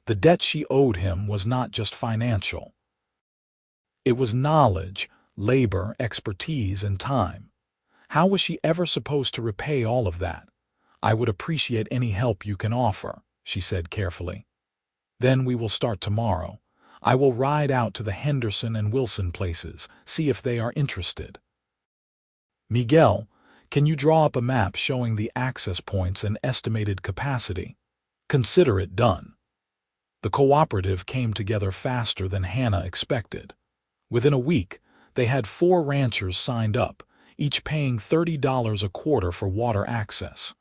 The debt she owed him was not just financial. It was knowledge, labor, expertise, and time. How was she ever supposed to repay all of that? "I would appreciate any help you can offer," she said carefully. Then we will start tomorrow. I will ride out to the Henderson and Wilson places, see if they are interested. Miguel, can you draw up a map showing the access points and estimated capacity? Consider it done. The cooperative came together faster than Hannah expected. Within a week, they had 4 ranchers signed up, each paying $30 a quarter for water access.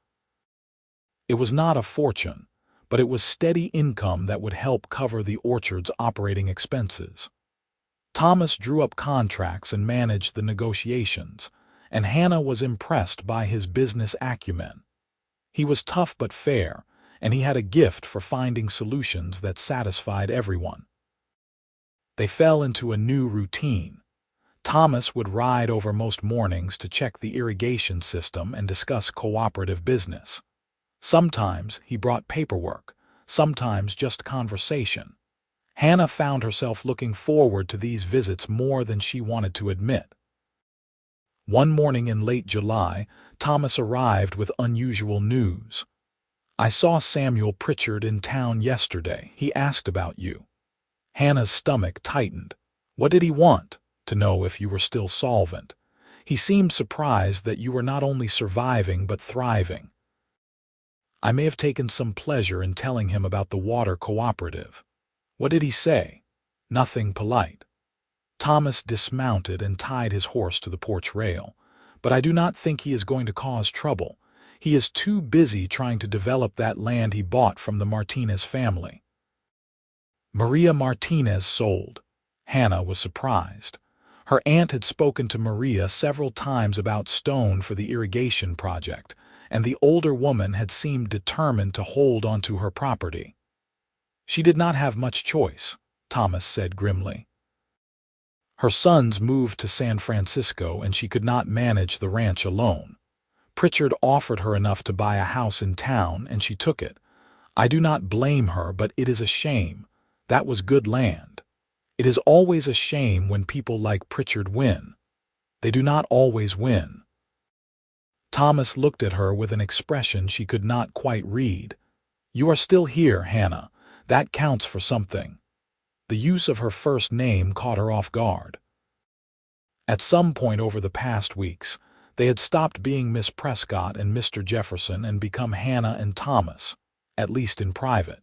It was not a fortune, but it was steady income that would help cover the orchard's operating expenses. Thomas drew up contracts and managed the negotiations, and Hannah was impressed by his business acumen. He was tough but fair, and he had a gift for finding solutions that satisfied everyone. They fell into a new routine. Thomas would ride over most mornings to check the irrigation system and discuss cooperative business. Sometimes he brought paperwork, sometimes just conversation. Hannah found herself looking forward to these visits more than she wanted to admit. One morning in late July, Thomas arrived with unusual news. "I saw Samuel Pritchard in town yesterday. He asked about you." Hannah's stomach tightened. "What did he want?" "To know if you were still solvent. He seemed surprised that you were not only surviving but thriving." I may have taken some pleasure in telling him about the water cooperative. "What did he say?" "Nothing polite." Thomas dismounted and tied his horse to the porch rail. "But I do not think he is going to cause trouble. He is too busy trying to develop that land he bought from the Martinez family." Maria Martinez sold. Hannah was surprised. Her aunt had spoken to Maria several times about stone for the irrigation project, and the older woman had seemed determined to hold onto her property. "She did not have much choice," Thomas said grimly. "Her sons moved to San Francisco and she could not manage the ranch alone. Pritchard offered her enough to buy a house in town and she took it. I do not blame her, but it is a shame. That was good land. It is always a shame when people like Pritchard win. They do not always win." Thomas looked at her with an expression she could not quite read. "You are still here, Hannah. That counts for something." The use of her first name caught her off guard. At some point over the past weeks, they had stopped being Miss Prescott and Mr. Jefferson and become Hannah and Thomas, at least in private.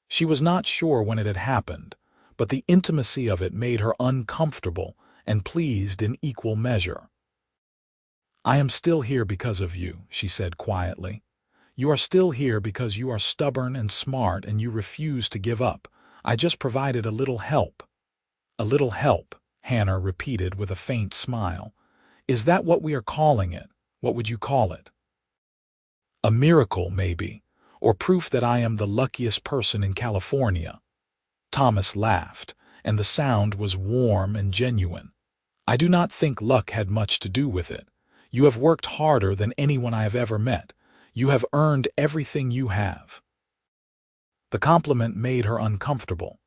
She was not sure when it had happened, but the intimacy of it made her uncomfortable and pleased in equal measure. "I am still here because of you," she said quietly. "You are still here because you are stubborn and smart and you refuse to give up. I just provided a little help." "A little help," Hannah repeated with a faint smile. "Is that what we are calling it? What would you call it?" "A miracle, maybe, or proof that I am the luckiest person in California." Thomas laughed, and the sound was warm and genuine. "I do not think luck had much to do with it. You have worked harder than anyone I have ever met. You have earned everything you have." The compliment made her uncomfortable.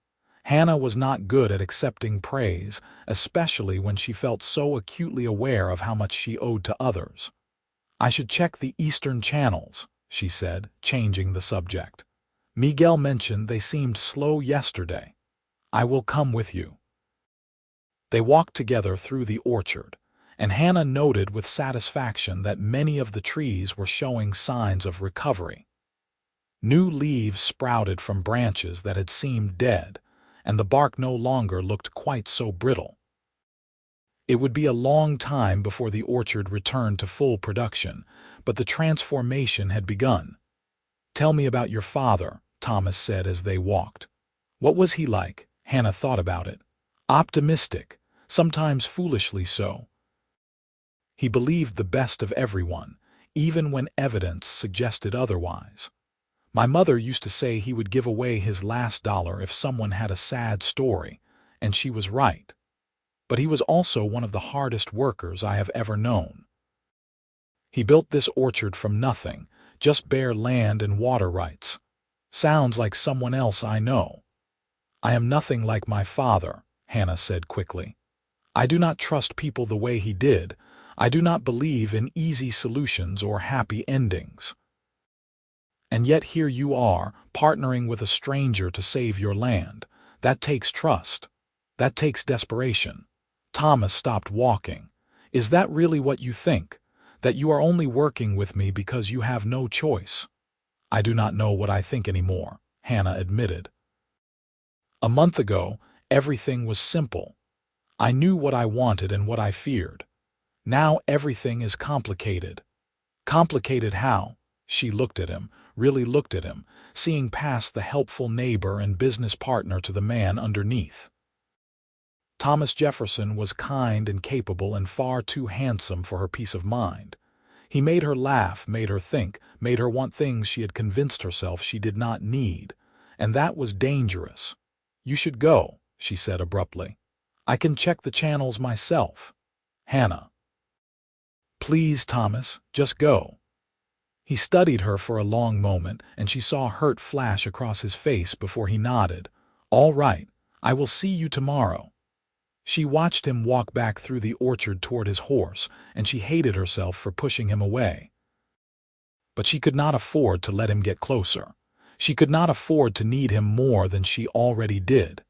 Hannah was not good at accepting praise, especially when she felt so acutely aware of how much she owed to others. "I should check the eastern channels," she said, changing the subject. "Miguel mentioned they seemed slow yesterday. I will come with you." They walked together through the orchard, and Hannah noted with satisfaction that many of the trees were showing signs of recovery. New leaves sprouted from branches that had seemed dead, and the bark no longer looked quite so brittle. It would be a long time before the orchard returned to full production, but the transformation had begun. "Tell me about your father," Thomas said as they walked. "What was he like?" Hannah thought about it. "Optimistic, sometimes foolishly so. He believed the best of everyone, even when evidence suggested otherwise. My mother used to say he would give away his last dollar if someone had a sad story, and she was right. But he was also one of the hardest workers I have ever known. He built this orchard from nothing, just bare land and water rights. Sounds like someone else I know." "I am nothing like my father," Hannah said quickly. "I do not trust people the way he did. I do not believe in easy solutions or happy endings." And yet here you are, partnering with a stranger to save your land. That takes trust. That takes desperation. Thomas stopped walking. Is that really what you think? That you are only working with me because you have no choice? I do not know what I think anymore, Hannah admitted. A month ago, everything was simple. I knew what I wanted and what I feared. Now everything is complicated. Complicated how? She looked at him, really looked at him, seeing past the helpful neighbor and business partner to the man underneath. Thomas Jefferson was kind and capable and far too handsome for her peace of mind. He made her laugh, made her think, made her want things she had convinced herself she did not need. And that was dangerous. You should go, she said abruptly. I can check the channels myself. Hannah. Please, Thomas, just go. He studied her for a long moment, and she saw hurt flash across his face before he nodded. All right, I will see you tomorrow. She watched him walk back through the orchard toward his horse, and she hated herself for pushing him away. But she could not afford to let him get closer. She could not afford to need him more than she already did.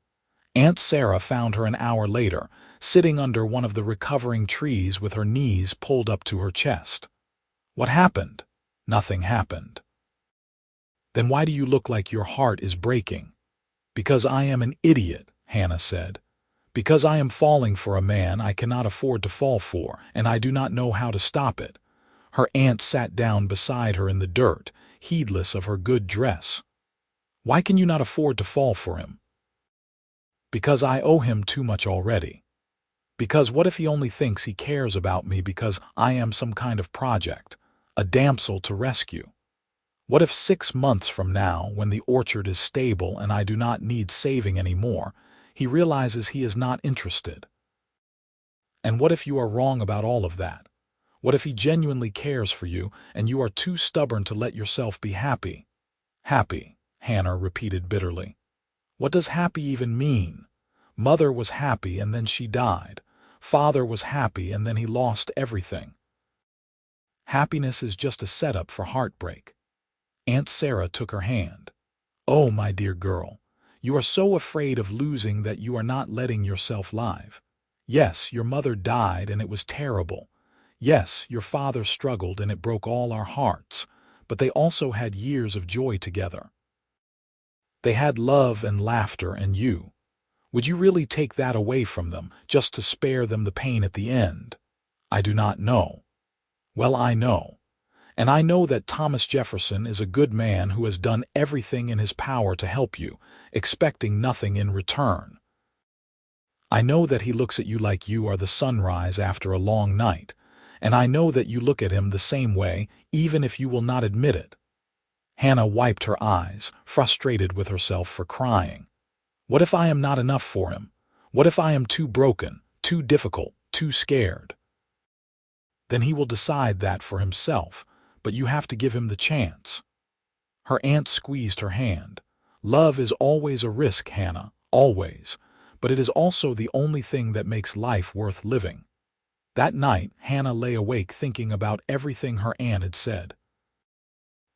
Aunt Sarah found her an hour later, sitting under one of the recovering trees with her knees pulled up to her chest. What happened? Nothing happened. Then why do you look like your heart is breaking? Because I am an idiot, Hannah said. Because I am falling for a man I cannot afford to fall for, and I do not know how to stop it. Her aunt sat down beside her in the dirt, heedless of her good dress. Why can you not afford to fall for him? Because I owe him too much already. Because what if he only thinks he cares about me because I am some kind of project, a damsel to rescue? What if 6 months from now, when the orchard is stable and I do not need saving anymore, he realizes he is not interested? And what if you are wrong about all of that? What if he genuinely cares for you and you are too stubborn to let yourself be happy? Happy, Hannah repeated bitterly. What does happy even mean? Mother was happy and then she died. Father was happy and then he lost everything. Happiness is just a setup for heartbreak. Aunt Sarah took her hand. Oh, my dear girl, you are so afraid of losing that you are not letting yourself live. Yes, your mother died and it was terrible. Yes, your father struggled and it broke all our hearts, but they also had years of joy together. They had love and laughter and you. Would you really take that away from them just to spare them the pain at the end? I do not know. Well, I know. And I know that Thomas Jefferson is a good man who has done everything in his power to help you, expecting nothing in return. I know that he looks at you like you are the sunrise after a long night, and I know that you look at him the same way, even if you will not admit it. Hannah wiped her eyes, frustrated with herself for crying. What if I am not enough for him? What if I am too broken, too difficult, too scared? Then he will decide that for himself, but you have to give him the chance. Her aunt squeezed her hand. Love is always a risk, Hannah, always, but it is also the only thing that makes life worth living. That night, Hannah lay awake thinking about everything her aunt had said.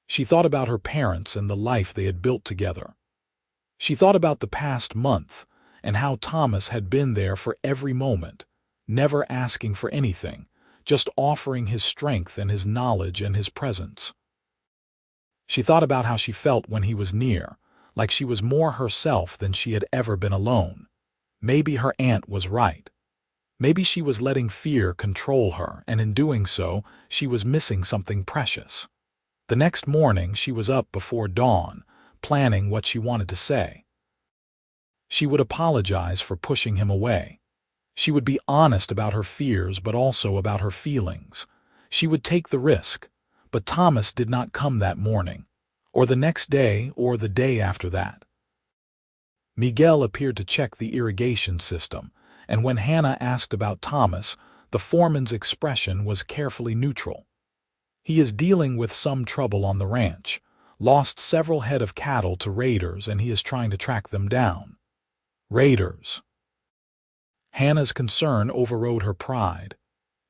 She thought about her parents and the life they had built together. She thought about the past month and how Thomas had been there for every moment, never asking for anything, just offering his strength and his knowledge and his presence. She thought about how she felt when he was near, like she was more herself than she had ever been alone. Maybe her aunt was right. Maybe she was letting fear control her, and in doing so, she was missing something precious. The next morning, she was up before dawn, planning what she wanted to say. She would apologize for pushing him away. She would be honest about her fears, but also about her feelings. She would take the risk, but Thomas did not come that morning, or the next day, or the day after that. Miguel appeared to check the irrigation system, and when Hannah asked about Thomas, the foreman's expression was carefully neutral. He is dealing with some trouble on the ranch, lost several head of cattle to raiders, and he is trying to track them down. Raiders. Hannah's concern overrode her pride.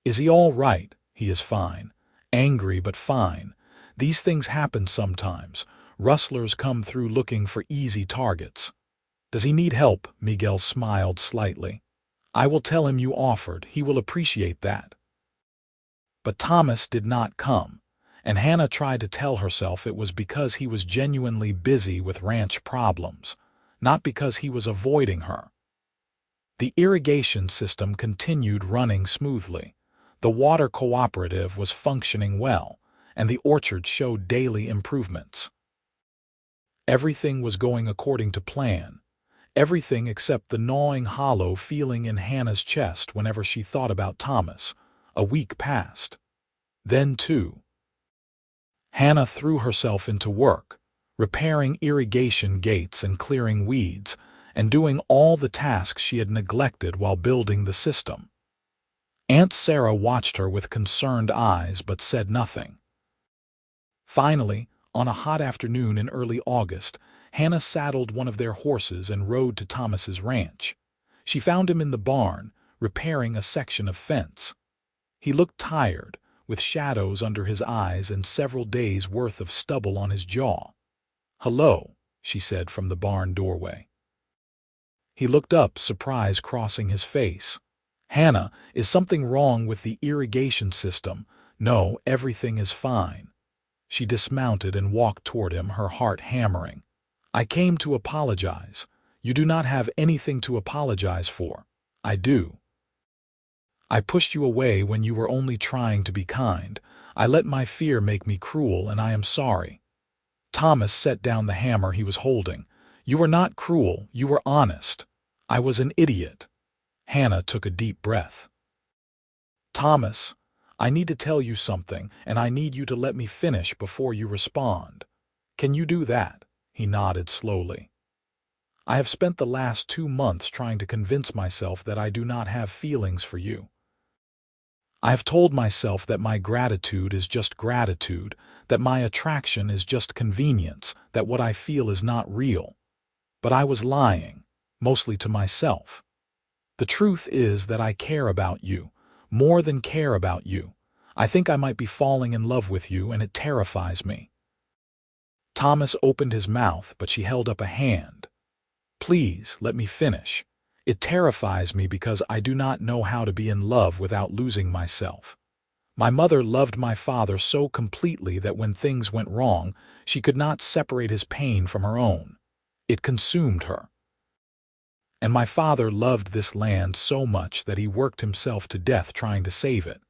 Is he all right? He is fine. Angry but fine. These things happen sometimes. Rustlers come through looking for easy targets. Does he need help? Miguel smiled slightly. I will tell him you offered. He will appreciate that. But Thomas did not come, and Hannah tried to tell herself it was because he was genuinely busy with ranch problems, not because he was avoiding her. The irrigation system continued running smoothly. The water cooperative was functioning well, and the orchard showed daily improvements. Everything was going according to plan. Everything except the gnawing hollow feeling in Hannah's chest whenever she thought about Thomas. A week passed. Then, too, Hannah threw herself into work, repairing irrigation gates and clearing weeds, and doing all the tasks she had neglected while building the system. Aunt Sarah watched her with concerned eyes but said nothing. Finally, on a hot afternoon in early August, Hannah saddled one of their horses and rode to Thomas's ranch. She found him in the barn, repairing a section of fence. He looked tired, with shadows under his eyes and several days' worth of stubble on his jaw. "Hello," she said from the barn doorway. He looked up, surprise crossing his face. "Hannah, is something wrong with the irrigation system?" "No, everything is fine." She dismounted and walked toward him, her heart hammering. "I came to apologize." "You do not have anything to apologize for." "I do. I pushed you away when you were only trying to be kind. I let my fear make me cruel, and I am sorry." Thomas set down the hammer he was holding. "You were not cruel, you were honest. I was an idiot." Hannah took a deep breath. "Thomas, I need to tell you something, and I need you to let me finish before you respond. Can you do that?" He nodded slowly. "I have spent the last 2 months trying to convince myself that I do not have feelings for you. I have told myself that my gratitude is just gratitude, that my attraction is just convenience, that what I feel is not real. But I was lying, mostly to myself. The truth is that I care about you, more than care about you. I think I might be falling in love with you, and it terrifies me." Thomas opened his mouth, but she held up a hand. "Please, let me finish. It terrifies me because I do not know how to be in love without losing myself. My mother loved my father so completely that when things went wrong, she could not separate his pain from her own. It consumed her. And my father loved this land so much that he worked himself to death trying to save it.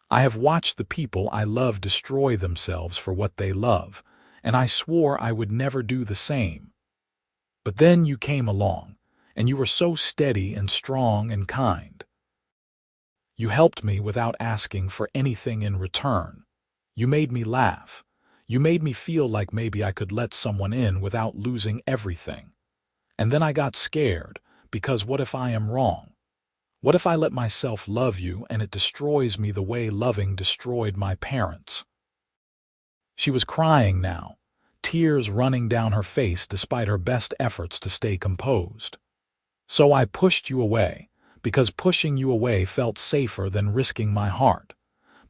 I have watched the people I love destroy themselves for what they love, and I swore I would never do the same. But then you came along, and you were so steady and strong and kind. You helped me without asking for anything in return. You made me laugh. You made me feel like maybe I could let someone in without losing everything. And then I got scared, because what if I am wrong? What if I let myself love you and it destroys me the way loving destroyed my parents?" She was crying now, tears running down her face despite her best efforts to stay composed. "So I pushed you away, because pushing you away felt safer than risking my heart.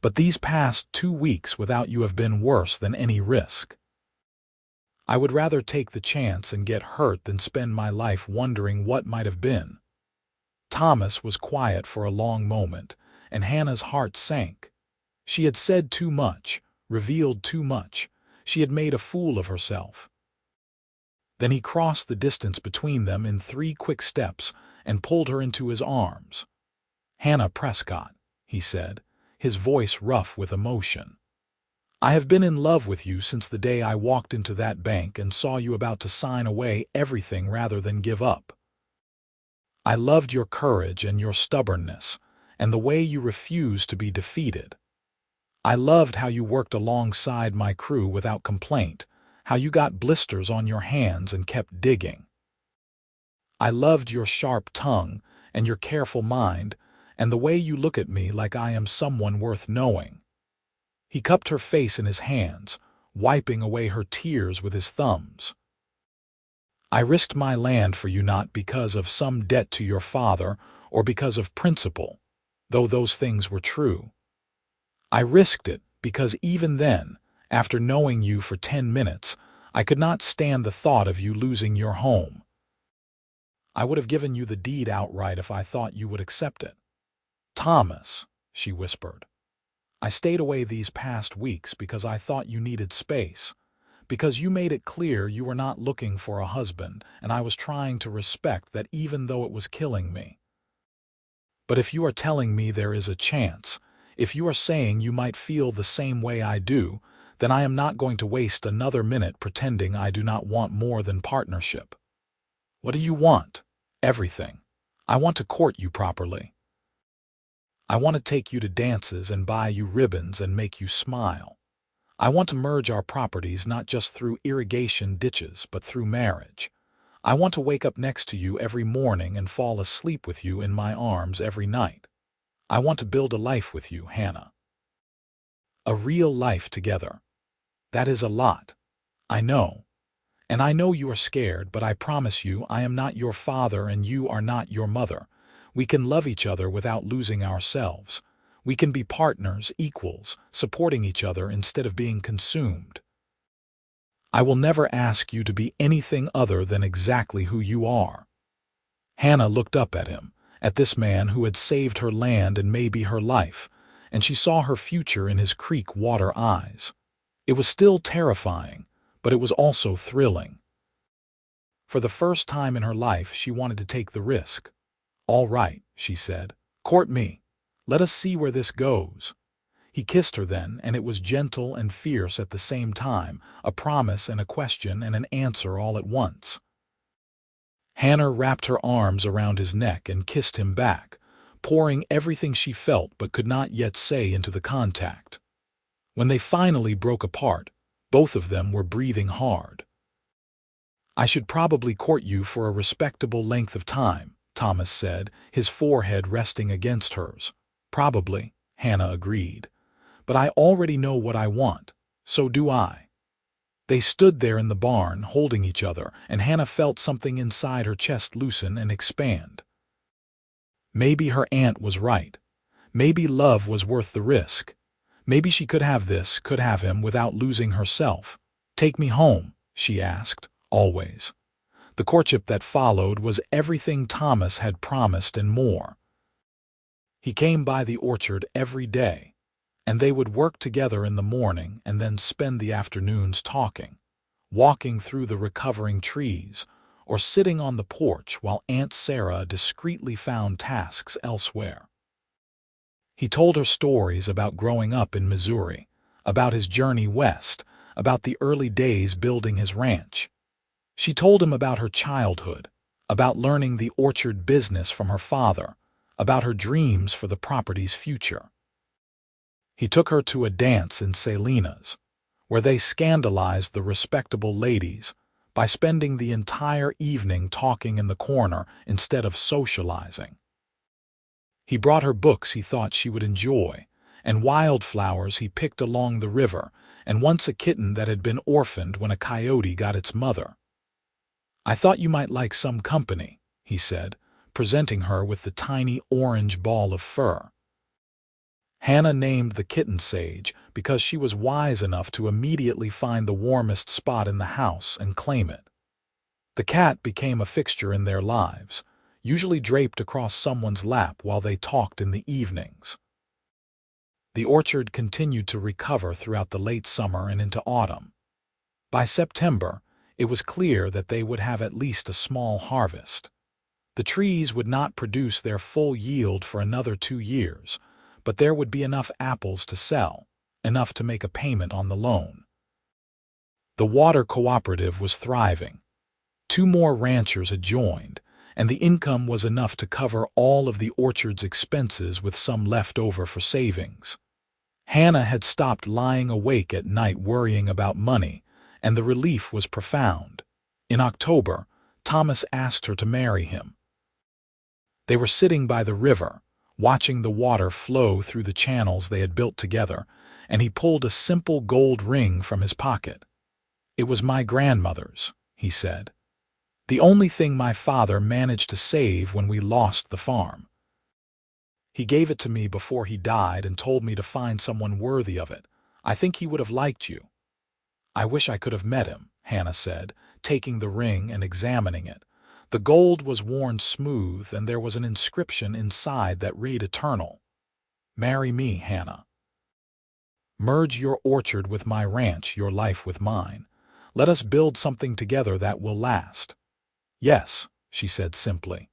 But these past 2 weeks without you have been worse than any risk. I would rather take the chance and get hurt than spend my life wondering what might have been." Thomas was quiet for a long moment, and Hannah's heart sank. She had said too much, revealed too much. She had made a fool of herself. Then he crossed the distance between them in 3 quick steps and pulled her into his arms. "Hannah Prescott," he said, his voice rough with emotion. "I have been in love with you since the day I walked into that bank and saw you about to sign away everything rather than give up. I loved your courage and your stubbornness, and the way you refused to be defeated. I loved how you worked alongside my crew without complaint, how you got blisters on your hands and kept digging. I loved your sharp tongue and your careful mind, and the way you look at me like I am someone worth knowing." He cupped her face in his hands, wiping away her tears with his thumbs. "I risked my land for you not because of some debt to your father or because of principle, though those things were true. I risked it because even then, After knowing you for 10 minutes, I could not stand the thought of you losing your home. I would have given you the deed outright if I thought you would accept it. Thomas, she whispered, I stayed away these past weeks because I thought you needed space, because you made it clear you were not looking for a husband, and I was trying to respect that even though it was killing me. But if you are telling me there is a chance, if you are saying you might feel the same way I do, then I am not going to waste another minute pretending I do not want more than partnership. What do you want? Everything. I want to court you properly. I want to take you to dances and buy you ribbons and make you smile. I want to merge our properties not just through irrigation ditches, but through marriage. I want to wake up next to you every morning and fall asleep with you in my arms every night. I want to build a life with you, Hannah. A real life together. That is a lot. I know. And I know you are scared, but I promise you I am not your father and you are not your mother. We can love each other without losing ourselves. We can be partners, equals, supporting each other instead of being consumed. I will never ask you to be anything other than exactly who you are. Hannah looked up at him, at this man who had saved her land and maybe her life, and she saw her future in his creek water eyes. It was still terrifying, but it was also thrilling. For the first time in her life, she wanted to take the risk. All right, she said, court me. Let us see where this goes. He kissed her then, and it was gentle and fierce at the same time, a promise and a question and an answer all at once. Hannah wrapped her arms around his neck and kissed him back, pouring everything she felt but could not yet say into the contact. When they finally broke apart, both of them were breathing hard. I should probably court you for a respectable length of time, Thomas said, his forehead resting against hers. Probably, Hannah agreed. But I already know what I want. So do I. They stood there in the barn, holding each other, and Hannah felt something inside her chest loosen and expand. Maybe her aunt was right. Maybe love was worth the risk. Maybe she could have this, could have him, without losing herself. Take me home, she asked, always. The courtship that followed was everything Thomas had promised and more. He came by the orchard every day, and they would work together in the morning and then spend the afternoons talking, walking through the recovering trees, or sitting on the porch while Aunt Sarah discreetly found tasks elsewhere. He told her stories about growing up in Missouri, about his journey west, about the early days building his ranch. She told him about her childhood, about learning the orchard business from her father, about her dreams for the property's future. He took her to a dance in Salinas, where they scandalized the respectable ladies by spending the entire evening talking in the corner instead of socializing. He brought her books he thought she would enjoy, and wildflowers he picked along the river, and once a kitten that had been orphaned when a coyote got its mother. I thought you might like some company, he said, presenting her with the tiny orange ball of fur. Hannah named the kitten Sage because she was wise enough to immediately find the warmest spot in the house and claim it. The cat became a fixture in their lives, usually draped across someone's lap while they talked in the evenings. The orchard continued to recover throughout the late summer and into autumn. By September, it was clear that they would have at least a small harvest. The trees would not produce their full yield for another 2 years, but there would be enough apples to sell, enough to make a payment on the loan. The water cooperative was thriving. 2 more ranchers had joined, and the income was enough to cover all of the orchard's expenses with some left over for savings. Hannah had stopped lying awake at night worrying about money, and the relief was profound. In October, Thomas asked her to marry him. They were sitting by the river, watching the water flow through the channels they had built together, and he pulled a simple gold ring from his pocket. It was my grandmother's, he said. The only thing my father managed to save when we lost the farm. He gave it to me before he died and told me to find someone worthy of it. I think he would have liked you. I wish I could have met him, Hannah said, taking the ring and examining it. The gold was worn smooth, and there was an inscription inside that read eternal. Marry me, Hannah. Merge your orchard with my ranch, your life with mine. Let us build something together that will last. Yes, she said simply,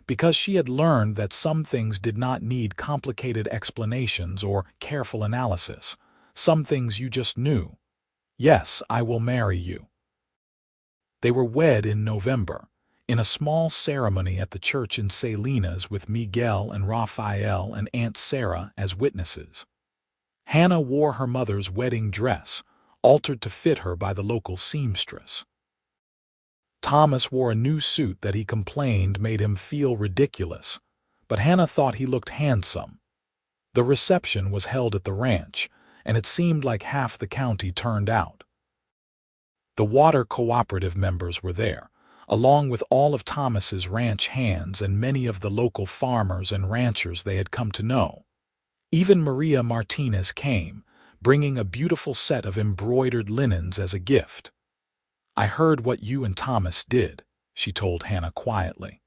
because she had learned that some things did not need complicated explanations or careful analysis. Some things you just knew. Yes, I will marry you. They were wed in November, in a small ceremony at the church in Salinas with Miguel and Raphael and Aunt Sarah as witnesses. Hannah wore her mother's wedding dress, altered to fit her by the local seamstress. Thomas wore a new suit that he complained made him feel ridiculous, but Hannah thought he looked handsome. The reception was held at the ranch, and it seemed like half the county turned out. The water cooperative members were there, along with all of Thomas's ranch hands and many of the local farmers and ranchers they had come to know. Even Maria Martinez came, bringing a beautiful set of embroidered linens as a gift. I heard what you and Thomas did, she told Hannah quietly.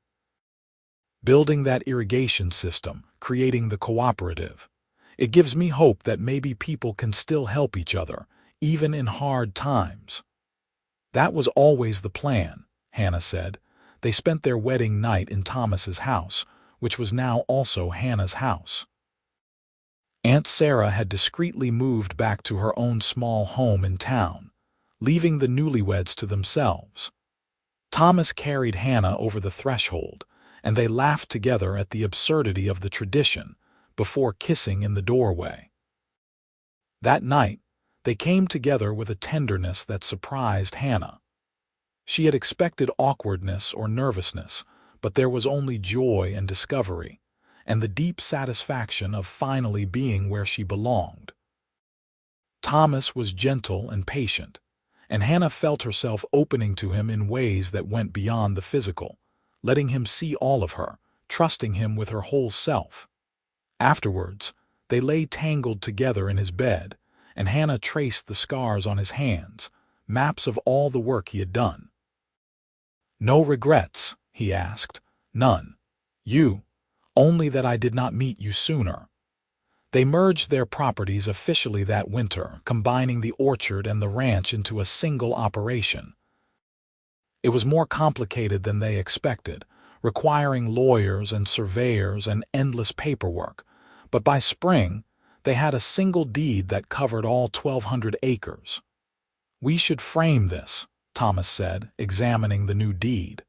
Building that irrigation system, creating the cooperative. It gives me hope that maybe people can still help each other, even in hard times. That was always the plan, Hannah said. They spent their wedding night in Thomas's house, which was now also Hannah's house. Aunt Sarah had discreetly moved back to her own small home in town, leaving the newlyweds to themselves. Thomas carried Hannah over the threshold, and they laughed together at the absurdity of the tradition before kissing in the doorway. That night, they came together with a tenderness that surprised Hannah. She had expected awkwardness or nervousness, but there was only joy and discovery, and the deep satisfaction of finally being where she belonged. Thomas was gentle and patient, and Hannah felt herself opening to him in ways that went beyond the physical, letting him see all of her, trusting him with her whole self. Afterwards, they lay tangled together in his bed, and Hannah traced the scars on his hands, maps of all the work he had done. No regrets, he asked. None. You. Only that I did not meet you sooner. They merged their properties officially that winter, combining the orchard and the ranch into a single operation. It was more complicated than they expected, requiring lawyers and surveyors and endless paperwork, but by spring, they had a single deed that covered all 1,200 acres. We should frame this, Thomas said, examining the new deed.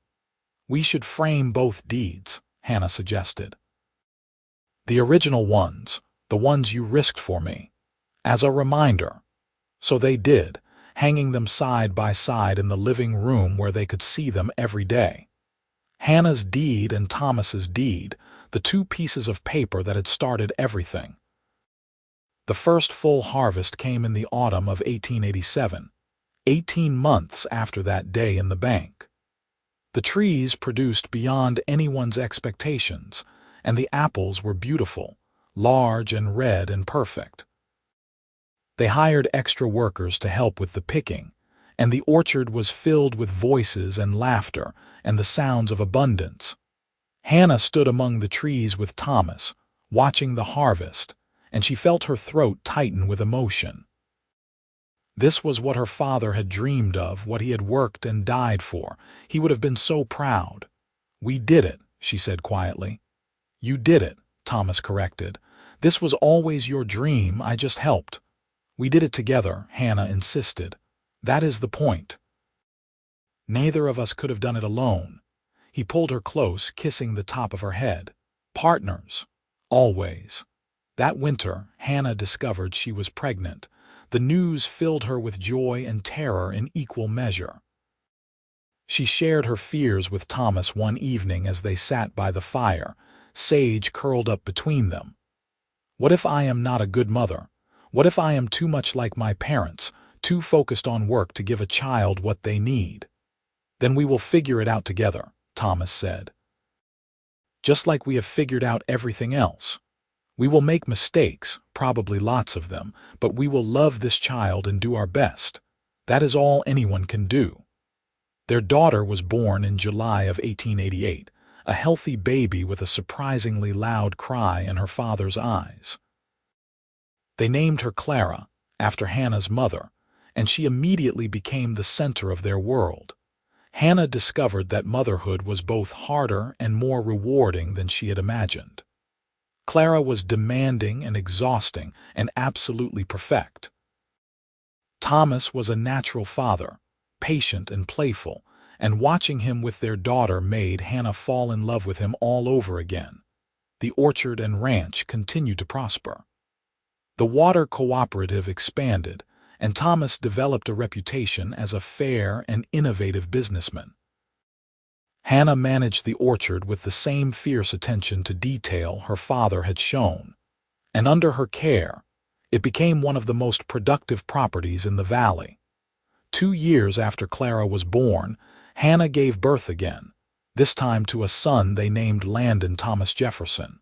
We should frame both deeds, Hannah suggested. The original ones, the ones you risked for me, as a reminder. So they did, hanging them side by side in the living room where they could see them every day. Hannah's deed and Thomas's deed, the two pieces of paper that had started everything. The first full harvest came in the autumn of 1887, 18 months after that day in the bank. The trees produced beyond anyone's expectations, and the apples were beautiful, large and red and perfect. They hired extra workers to help with the picking, and the orchard was filled with voices and laughter and the sounds of abundance. Hannah stood among the trees with Thomas, watching the harvest, and she felt her throat tighten with emotion. This was what her father had dreamed of, what he had worked and died for. He would have been so proud. We did it, she said quietly. You did it, Thomas corrected. This was always your dream, I just helped. We did it together, Hannah insisted. That is the point. Neither of us could have done it alone. He pulled her close, kissing the top of her head. Partners. Always. That winter, Hannah discovered she was pregnant. The news filled her with joy and terror in equal measure. She shared her fears with Thomas one evening as they sat by the fire, sage curled up between them. What if I am not a good mother? What if I am too much like my parents, too focused on work to give a child what they need? Then we will figure it out together, Thomas said. Just like we have figured out everything else. We will make mistakes, probably lots of them, but we will love this child and do our best. That is all anyone can do. Their daughter was born in July of 1888, a healthy baby with a surprisingly loud cry in her father's eyes. They named her Clara, after Hannah's mother, and she immediately became the center of their world. Hannah discovered that motherhood was both harder and more rewarding than she had imagined. Clara was demanding and exhausting and absolutely perfect. Thomas was a natural father, patient and playful, and watching him with their daughter made Hannah fall in love with him all over again. The orchard and ranch continued to prosper. The water cooperative expanded, and Thomas developed a reputation as a fair and innovative businessman. Hannah managed the orchard with the same fierce attention to detail her father had shown, and under her care, it became one of the most productive properties in the valley. 2 years after Clara was born, Hannah gave birth again, this time to a son they named Landon Thomas Jefferson.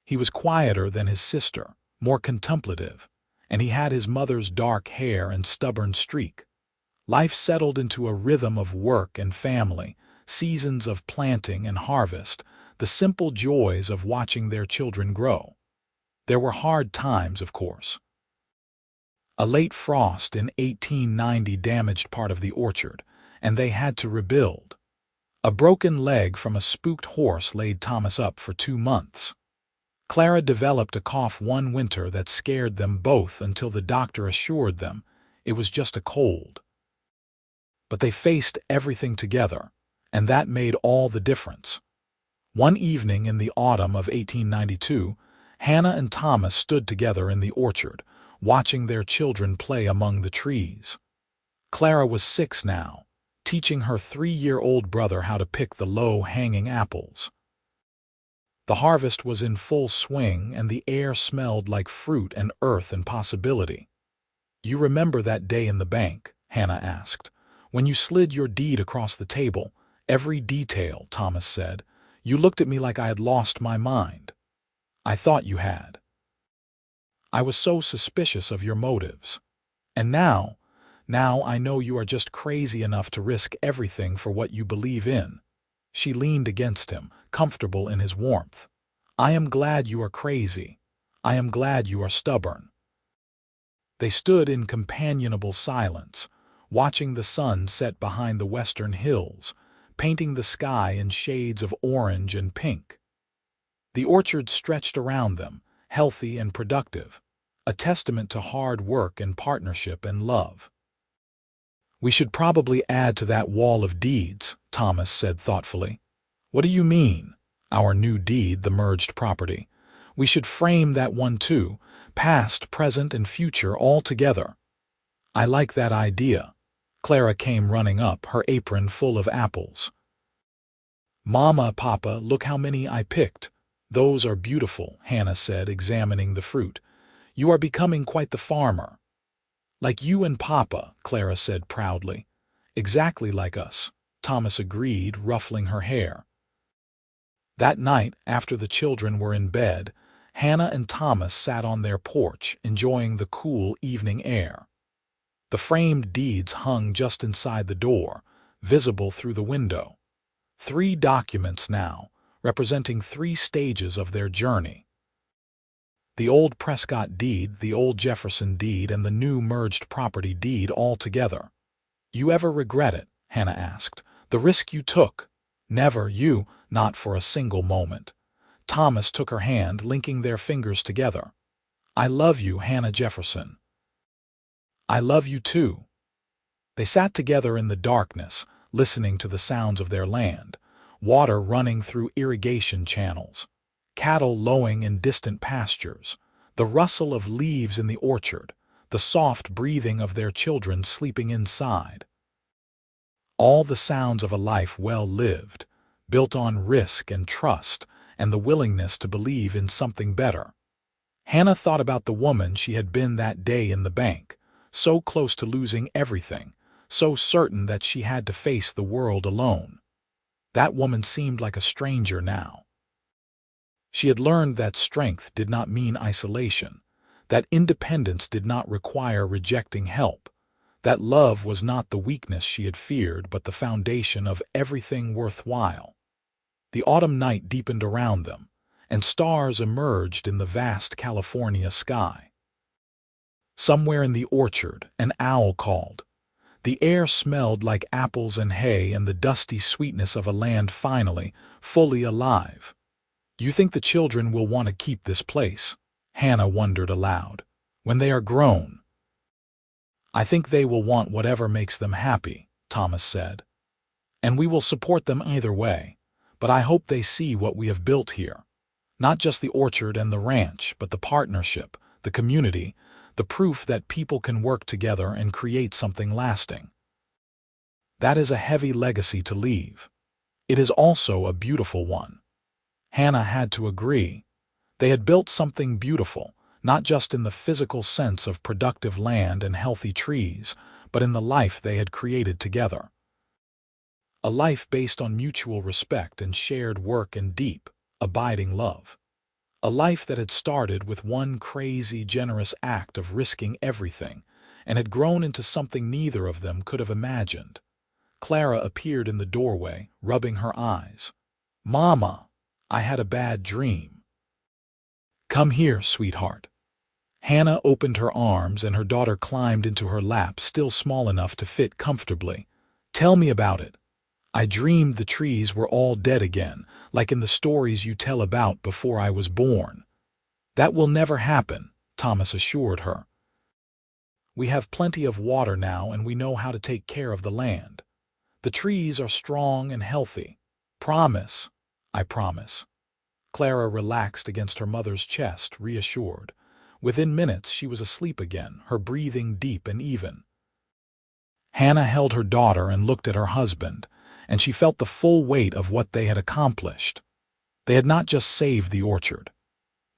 He was quieter than his sister, more contemplative, and he had his mother's dark hair and stubborn streak. Life settled into a rhythm of work and family, seasons of planting and harvest, the simple joys of watching their children grow. There were hard times, of course. A late frost in 1890 damaged part of the orchard, and they had to rebuild. A broken leg from a spooked horse laid Thomas up for 2 months. Clara developed a cough one winter that scared them both until the doctor assured them it was just a cold. But they faced everything together, and that made all the difference. One evening in the autumn of 1892, Hannah and Thomas stood together in the orchard, watching their children play among the trees. Clara was 6 now, teaching her 3-year-old brother how to pick the low-hanging apples. The harvest was in full swing, and the air smelled like fruit and earth and possibility. "You remember that day in the bank?" Hannah asked. "When you slid your deed across the table, every detail," Thomas said. "You looked at me like I had lost my mind." "I thought you had. I was so suspicious of your motives. And now I know you are just crazy enough to risk everything for what you believe in." She leaned against him, comfortable in his warmth. "I am glad you are crazy. I am glad you are stubborn." They stood in companionable silence, watching the sun set behind the western hills, painting the sky in shades of orange and pink. The orchard stretched around them, healthy and productive, a testament to hard work and partnership and love. "We should probably add to that wall of deeds," Thomas said thoughtfully. "What do you mean?" "Our new deed, the merged property. We should frame that one too, past, present, and future all together." "I like that idea." Clara came running up, her apron full of apples. "Mama, Papa, look how many I picked." "Those are beautiful," Hannah said, examining the fruit. "You are becoming quite the farmer." "Like you and Papa," Clara said proudly. "Exactly like us," Thomas agreed, ruffling her hair. That night, after the children were in bed, Hannah and Thomas sat on their porch, enjoying the cool evening air. The framed deeds hung just inside the door, visible through the window. 3 documents now, representing 3 stages of their journey. The old Prescott deed, the old Jefferson deed, and the new merged property deed all together. "You ever regret it?" Hannah asked. "The risk you took?" "Never. You?" "Not for a single moment." Thomas took her hand, linking their fingers together. "I love you, Hannah Jefferson." "I love you too." They sat together in the darkness, listening to the sounds of their land, water running through irrigation channels, cattle lowing in distant pastures, the rustle of leaves in the orchard, the soft breathing of their children sleeping inside. All the sounds of a life well lived, built on risk and trust and the willingness to believe in something better. Hannah thought about the woman she had been that day in the bank, so close to losing everything, so certain that she had to face the world alone. That woman seemed like a stranger now. She had learned that strength did not mean isolation, that independence did not require rejecting help, That love was not the weakness she had feared, but the foundation of everything worthwhile. The autumn night deepened around them, and stars emerged in the vast California sky. Somewhere in the orchard, an owl called. The air smelled like apples and hay and the dusty sweetness of a land finally, fully alive. "You think the children will want to keep this place?" Hannah wondered aloud. "When they are grown?" "I think they will want whatever makes them happy," Thomas said. "And we will support them either way. But I hope they see what we have built here. Not just the orchard and the ranch, but the partnership, the community, the proof that people can work together and create something lasting. That is a heavy legacy to leave. It is also a beautiful one." Hannah had to agree. They had built something beautiful, not just in the physical sense of productive land and healthy trees, but in the life they had created together. A life based on mutual respect and shared work and deep, abiding love. A life that had started with one crazy, generous act of risking everything and had grown into something neither of them could have imagined. Clara appeared in the doorway, rubbing her eyes. "Mama, I had a bad dream." "Come here, sweetheart." Hannah opened her arms and her daughter climbed into her lap, still small enough to fit comfortably. "Tell me about it." "I dreamed the trees were all dead again, like in the stories you tell about before I was born." "That will never happen," Thomas assured her. "We have plenty of water now and we know how to take care of the land. The trees are strong and healthy. Promise." "I promise." Clara relaxed against her mother's chest, reassured. Within minutes she was asleep again, her breathing deep and even. Hannah held her daughter and looked at her husband, and she felt the full weight of what they had accomplished. They had not just saved the orchard.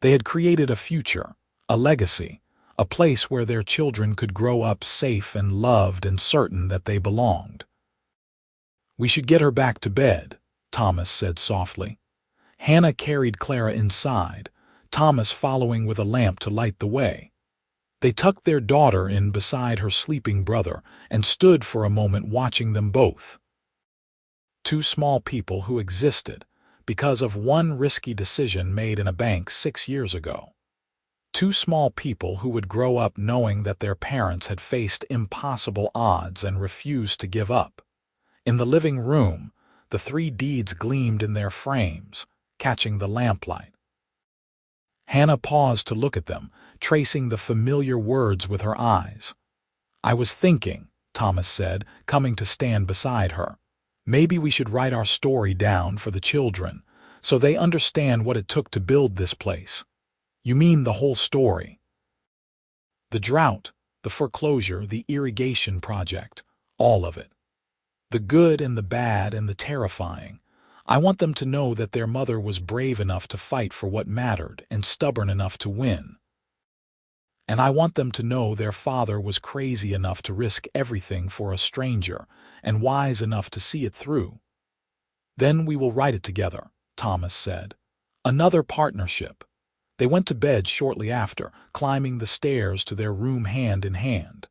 They had created a future, a legacy, a place where their children could grow up safe and loved and certain that they belonged. "We should get her back to bed," Thomas said softly. Hannah carried Clara inside, Thomas following with a lamp to light the way. They tucked their daughter in beside her sleeping brother and stood for a moment watching them both. Two small people who existed because of one risky decision made in a bank 6 years ago. Two small people who would grow up knowing that their parents had faced impossible odds and refused to give up. In the living room, the 3 deeds gleamed in their frames, catching the lamplight. Hannah paused to look at them, tracing the familiar words with her eyes. "I was thinking," Thomas said, coming to stand beside her. "Maybe we should write our story down for the children, so they understand what it took to build this place." "You mean the whole story?" "The drought, the foreclosure, the irrigation project, all of it. The good and the bad and the terrifying. I want them to know that their mother was brave enough to fight for what mattered and stubborn enough to win. And I want them to know their father was crazy enough to risk everything for a stranger and wise enough to see it through." "Then we will write it together," Thomas said. "Another partnership." They went to bed shortly after, climbing the stairs to their room hand in hand.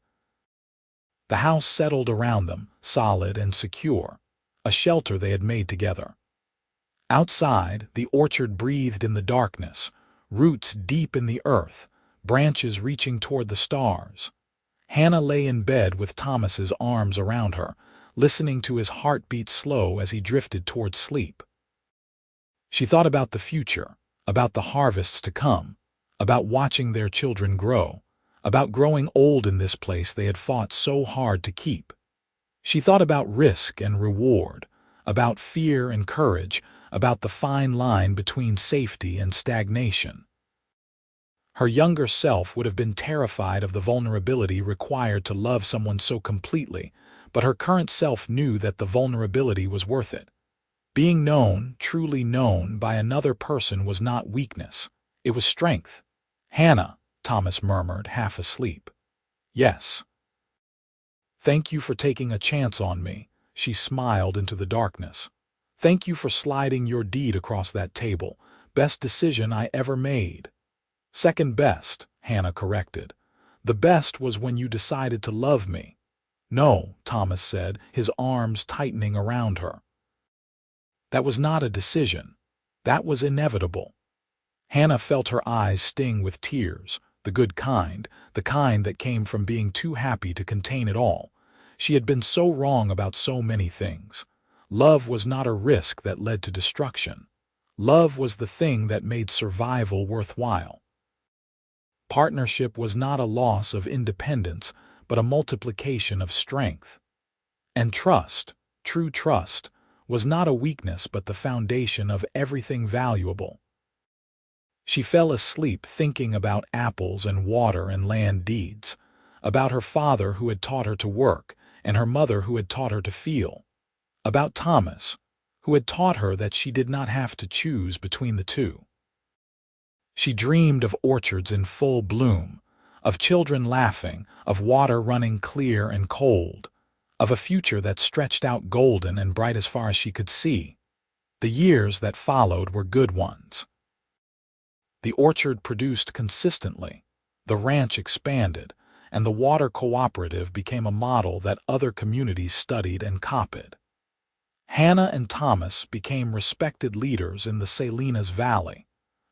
The house settled around them, solid and secure, a shelter they had made together. Outside, the orchard breathed in the darkness, roots deep in the earth, branches reaching toward the stars. Hannah lay in bed with Thomas's arms around her, listening to his heartbeat slow as he drifted toward sleep. She thought about the future, about the harvests to come, about watching their children grow, about growing old in this place they had fought so hard to keep. She thought about risk and reward, about fear and courage, about the fine line between safety and stagnation. Her younger self would have been terrified of the vulnerability required to love someone so completely, but her current self knew that the vulnerability was worth it. Being known, truly known, by another person was not weakness. It was strength. "Hannah," Thomas murmured, half asleep. "Yes." "Thank you for taking a chance on me," she smiled into the darkness. "Thank you for sliding your deed across that table. Best decision I ever made." "Second best," Hannah corrected. "The best was when you decided to love me." "No," Thomas said, his arms tightening around her. That was not a decision. That was inevitable. Hannah felt her eyes sting with tears, the good kind, the kind that came from being too happy to contain it all. She had been so wrong about so many things. Love was not a risk that led to destruction. Love was the thing that made survival worthwhile. Partnership was not a loss of independence, but a multiplication of strength. And trust, true trust, was not a weakness but the foundation of everything valuable. She fell asleep thinking about apples and water and land deeds, about her father who had taught her to work and her mother who had taught her to feel, about Thomas, who had taught her that she did not have to choose between the two. She dreamed of orchards in full bloom, of children laughing, of water running clear and cold, of a future that stretched out golden and bright as far as she could see. The years that followed were good ones. The orchard produced consistently, the ranch expanded, and the water cooperative became a model that other communities studied and copied. Hannah and Thomas became respected leaders in the Salinas Valley,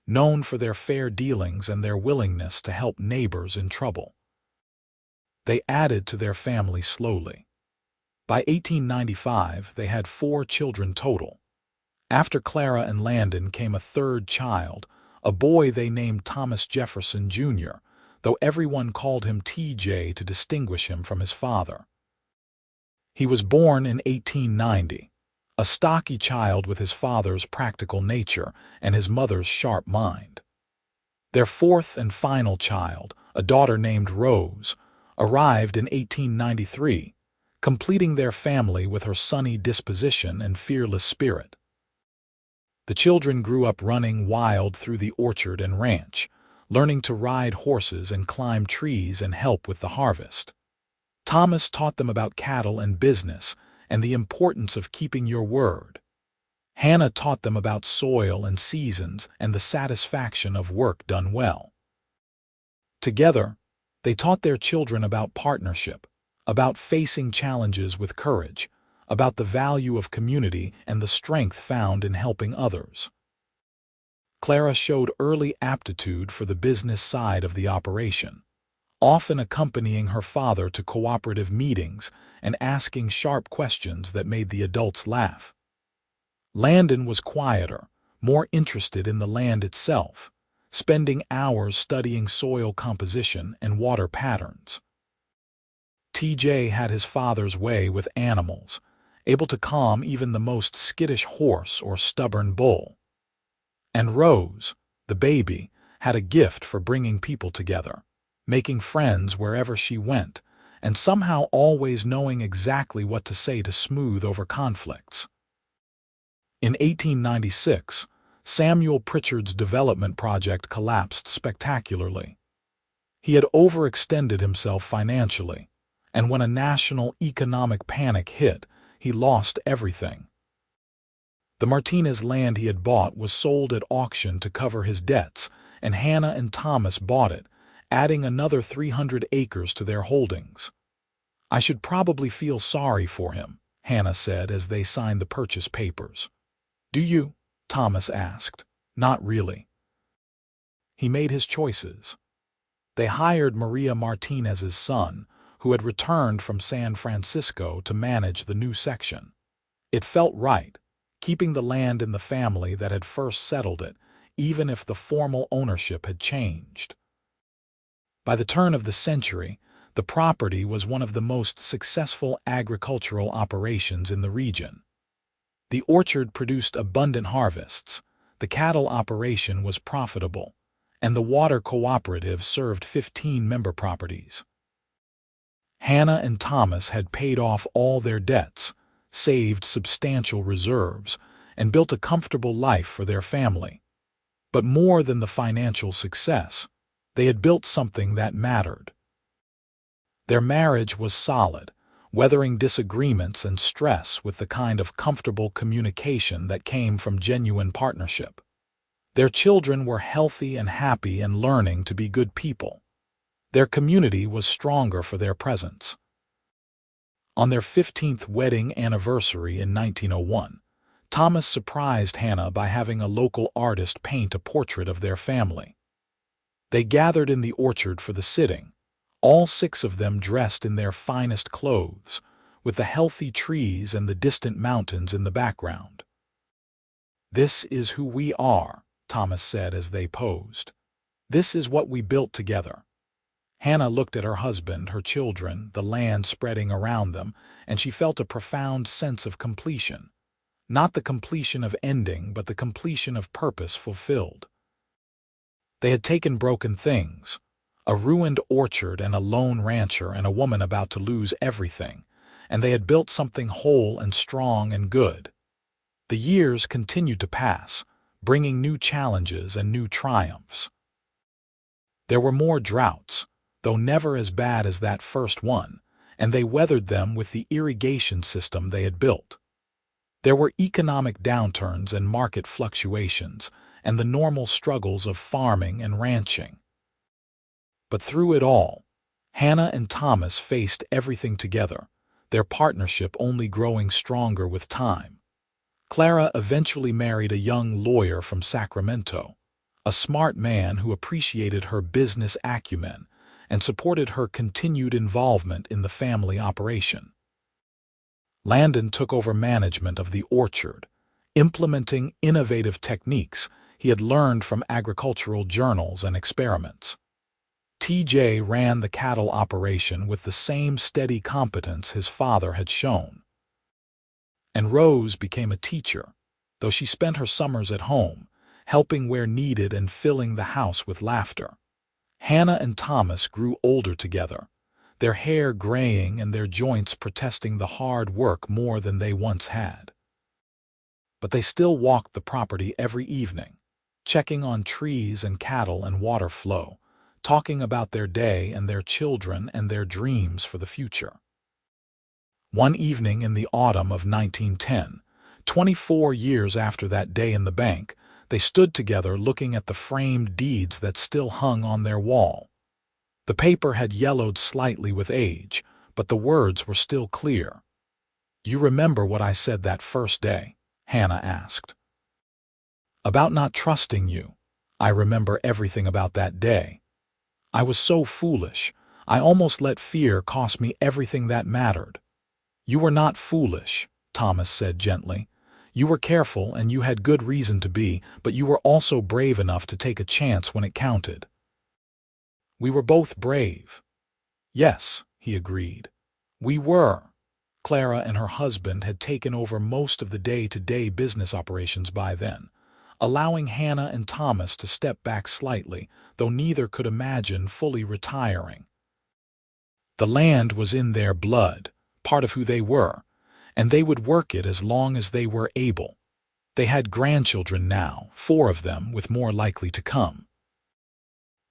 known for their fair dealings and their willingness to help neighbors in trouble. They added to their family slowly. By 1895, they had 4 children total. After Clara and Landon came a third child, a boy they named Thomas Jefferson, Jr., though everyone called him TJ to distinguish him from his father. He was born in 1890, a stocky child with his father's practical nature and his mother's sharp mind. Their fourth and final child, a daughter named Rose, arrived in 1893, completing their family with her sunny disposition and fearless spirit. The children grew up running wild through the orchard and ranch, learning to ride horses and climb trees and help with the harvest. Thomas taught them about cattle and business and the importance of keeping your word. Hannah taught them about soil and seasons and the satisfaction of work done well. Together, they taught their children about partnership, about facing challenges with courage, about the value of community and the strength found in helping others. Clara showed early aptitude for the business side of the operation, often accompanying her father to cooperative meetings and asking sharp questions that made the adults laugh. Landon was quieter, more interested in the land itself, spending hours studying soil composition and water patterns. TJ had his father's way with animals, able to calm even the most skittish horse or stubborn bull. And Rose, the baby, had a gift for bringing people together, making friends wherever she went, and somehow always knowing exactly what to say to smooth over conflicts. In 1896, Samuel Pritchard's development project collapsed spectacularly. He had overextended himself financially, and when a national economic panic hit, he lost everything. The Martinez land he had bought was sold at auction to cover his debts, and Hannah and Thomas bought it, adding another 300 acres to their holdings. "I should probably feel sorry for him," Hannah said as they signed the purchase papers. "Do you?" Thomas asked. "Not really." He made his choices. They hired Maria Martinez's son, who had returned from San Francisco to manage the new section. It felt right, keeping the land in the family that had first settled it, even if the formal ownership had changed. By the turn of the century, the property was one of the most successful agricultural operations in the region. The orchard produced abundant harvests, the cattle operation was profitable, and the water cooperative served 15 member properties. Hannah and Thomas had paid off all their debts, saved substantial reserves, and built a comfortable life for their family. But more than the financial success, they had built something that mattered. Their marriage was solid, weathering disagreements and stress with the kind of comfortable communication that came from genuine partnership. Their children were healthy and happy and learning to be good people. Their community was stronger for their presence. On their 15th wedding anniversary in 1901, Thomas surprised Hannah by having a local artist paint a portrait of their family. They gathered in the orchard for the sitting, all 6 of them dressed in their finest clothes, with the healthy trees and the distant mountains in the background. "This is who we are," Thomas said as they posed. "This is what we built together." Hannah looked at her husband, her children, the land spreading around them, and she felt a profound sense of completion. Not the completion of ending, but the completion of purpose fulfilled. They had taken broken things, a ruined orchard and a lone rancher and a woman about to lose everything, and they had built something whole and strong and good. The years continued to pass, bringing new challenges and new triumphs. There were more droughts, though never as bad as that first one, and they weathered them with the irrigation system they had built. There were economic downturns and market fluctuations, and the normal struggles of farming and ranching. But through it all, Hannah and Thomas faced everything together, their partnership only growing stronger with time. Clara eventually married a young lawyer from Sacramento, a smart man who appreciated her business acumen and supported her continued involvement in the family operation. Landon took over management of the orchard, implementing innovative techniques he had learned from agricultural journals and experiments. TJ ran the cattle operation with the same steady competence his father had shown. And Rose became a teacher, though she spent her summers at home, helping where needed and filling the house with laughter. Hannah and Thomas grew older together, their hair graying and their joints protesting the hard work more than they once had. But they still walked the property every evening, checking on trees and cattle and water flow, talking about their day and their children and their dreams for the future. One evening in the autumn of 1910, 24 years after that day in the bank, they stood together looking at the framed deeds that still hung on their wall. The paper had yellowed slightly with age, but the words were still clear. "You remember what I said that first day?" Hannah asked. "About not trusting you. I remember everything about that day. I was so foolish. I almost let fear cost me everything that mattered." "You were not foolish," Thomas said gently. "You were careful and you had good reason to be, but you were also brave enough to take a chance when it counted." "We were both brave." "Yes," he agreed. "We were." Clara and her husband had taken over most of the day-to-day business operations by then, allowing Hannah and Thomas to step back slightly, though neither could imagine fully retiring. The land was in their blood, part of who they were, and they would work it as long as they were able. They had grandchildren now, 4 of them, with more likely to come.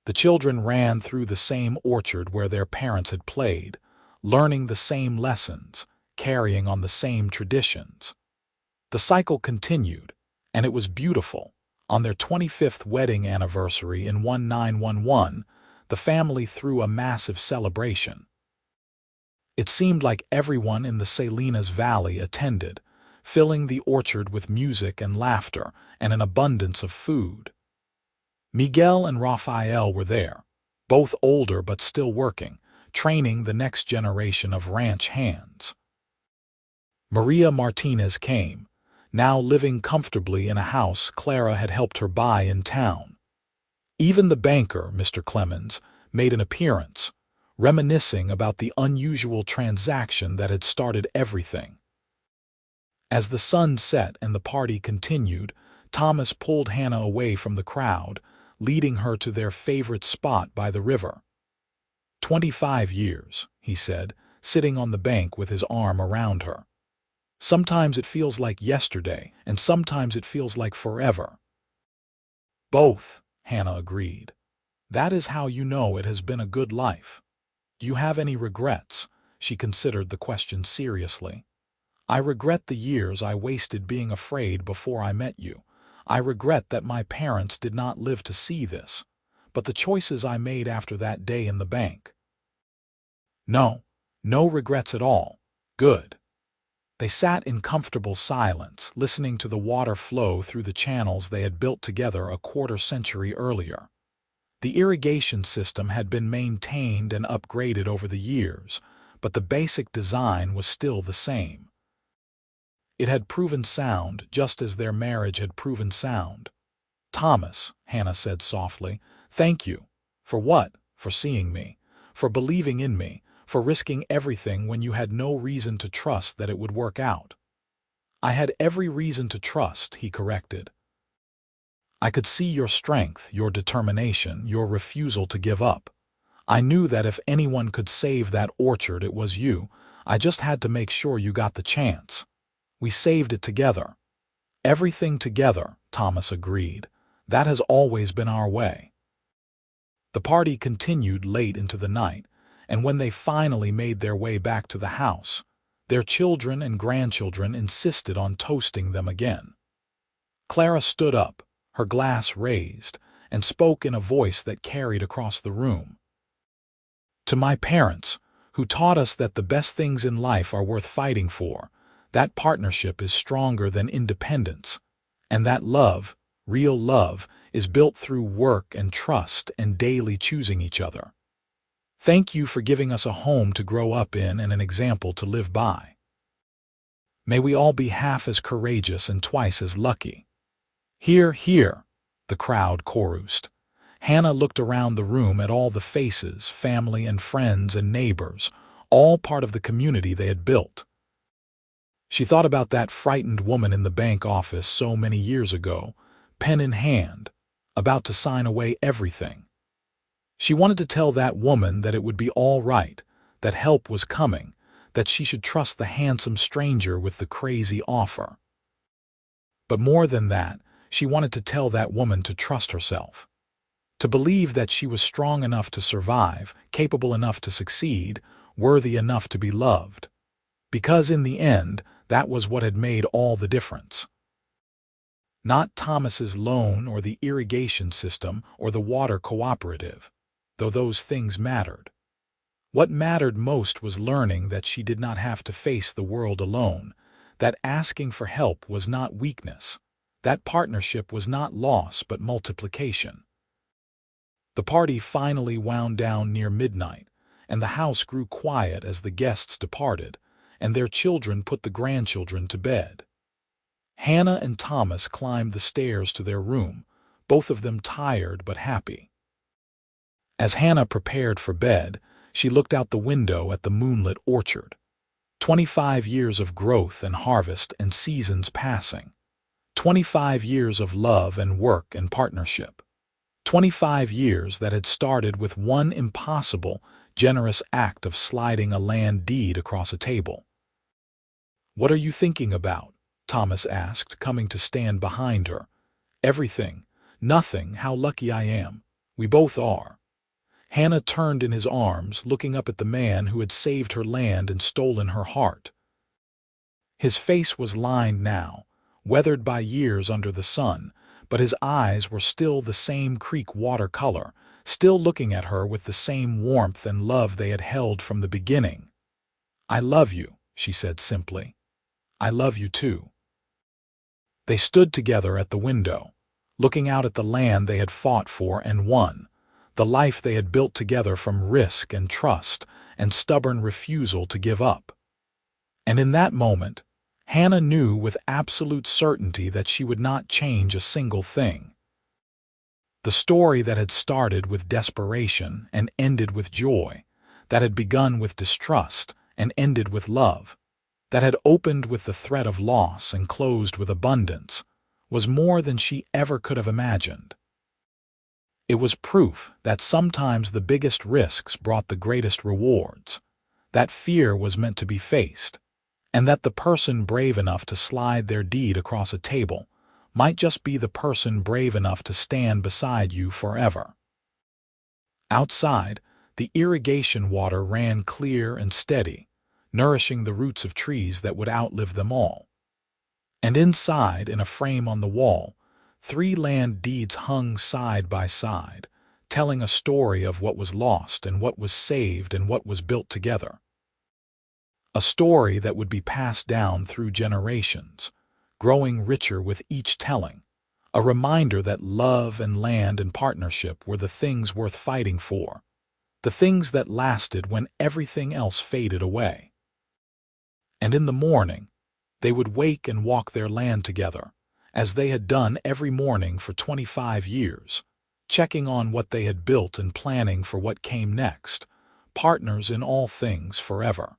The children ran through the same orchard where their parents had played, learning the same lessons, carrying on the same traditions. The cycle continued, and it was beautiful. On their 25th wedding anniversary in 1911, the family threw a massive celebration. It seemed like everyone in the Salinas Valley attended, filling the orchard with music and laughter and an abundance of food. Miguel and Rafael were there, both older but still working, training the next generation of ranch hands. Maria Martinez came, now living comfortably in a house Clara had helped her buy in town. Even the banker, Mr. Clemens, made an appearance, reminiscing about the unusual transaction that had started everything. As the sun set and the party continued, Thomas pulled Hannah away from the crowd, leading her to their favorite spot by the river. 25 years, he said, sitting on the bank with his arm around her. Sometimes it feels like yesterday, and sometimes it feels like forever. Both, Hannah agreed. That is how you know it has been a good life. Do you have any regrets? She considered the question seriously. I regret the years I wasted being afraid before I met you. I regret that my parents did not live to see this, but the choices I made after that day in the bank. No, no regrets at all. Good. They sat in comfortable silence, listening to the water flow through the channels they had built together a quarter-century earlier. The irrigation system had been maintained and upgraded over the years, but the basic design was still the same. It had proven sound, just as their marriage had proven sound. "Thomas," Hannah said softly, "thank you." "For what?" "For seeing me. For believing in me. For risking everything when you had no reason to trust that it would work out." "I had every reason to trust," he corrected. "I could see your strength, your determination, your refusal to give up. I knew that if anyone could save that orchard, it was you. I just had to make sure you got the chance. We saved it together." "Everything together," Thomas agreed. "That has always been our way." The party continued late into the night, and when they finally made their way back to the house, their children and grandchildren insisted on toasting them again. Clara stood up, her glass raised, and spoke in a voice that carried across the room. "To my parents, who taught us that the best things in life are worth fighting for, that partnership is stronger than independence, and that love, real love, is built through work and trust and daily choosing each other. Thank you for giving us a home to grow up in and an example to live by. May we all be half as courageous and twice as lucky." "Hear, hear," the crowd chorused. Hannah looked around the room at all the faces, family and friends and neighbors, all part of the community they had built. She thought about that frightened woman in the bank office so many years ago, pen in hand, about to sign away everything. She wanted to tell that woman that it would be all right, that help was coming, that she should trust the handsome stranger with the crazy offer. But more than that, she wanted to tell that woman to trust herself, to believe that she was strong enough to survive, capable enough to succeed, worthy enough to be loved. Because in the end, that was what had made all the difference. Not Thomas's loan or the irrigation system or the water cooperative, though those things mattered. What mattered most was learning that she did not have to face the world alone, that asking for help was not weakness, that partnership was not loss but multiplication. The party finally wound down near midnight, and the house grew quiet as the guests departed, and their children put the grandchildren to bed. Hannah and Thomas climbed the stairs to their room, both of them tired but happy. As Hannah prepared for bed, she looked out the window at the moonlit orchard. 25 years of growth and harvest and seasons passing. 25 years of love and work and partnership. 25 years that had started with one impossible, generous act of sliding a land deed across a table. "What are you thinking about?" Thomas asked, coming to stand behind her. "Everything. Nothing. How lucky I am. We both are." Hannah turned in his arms, looking up at the man who had saved her land and stolen her heart. His face was lined now, weathered by years under the sun, but his eyes were still the same creek water color, still looking at her with the same warmth and love they had held from the beginning. "I love you," she said simply. "I love you too." They stood together at the window, looking out at the land they had fought for and won, the life they had built together from risk and trust and stubborn refusal to give up. And in that moment, Hannah knew with absolute certainty that she would not change a single thing. The story that had started with desperation and ended with joy, that had begun with distrust and ended with love, that had opened with the threat of loss and closed with abundance, was more than she ever could have imagined. It was proof that sometimes the biggest risks brought the greatest rewards, that fear was meant to be faced, and that the person brave enough to slide their deed across a table might just be the person brave enough to stand beside you forever. Outside, the irrigation water ran clear and steady, nourishing the roots of trees that would outlive them all. And inside, in a frame on the wall, 3 land deeds hung side by side, telling a story of what was lost and what was saved and what was built together. a story that would be passed down through generations, growing richer with each telling, a reminder that love and land and partnership were the things worth fighting for, the things that lasted when everything else faded away. And in the morning, they would wake and walk their land together, as they had done every morning for 25 years, checking on what they had built and planning for what came next, partners in all things forever.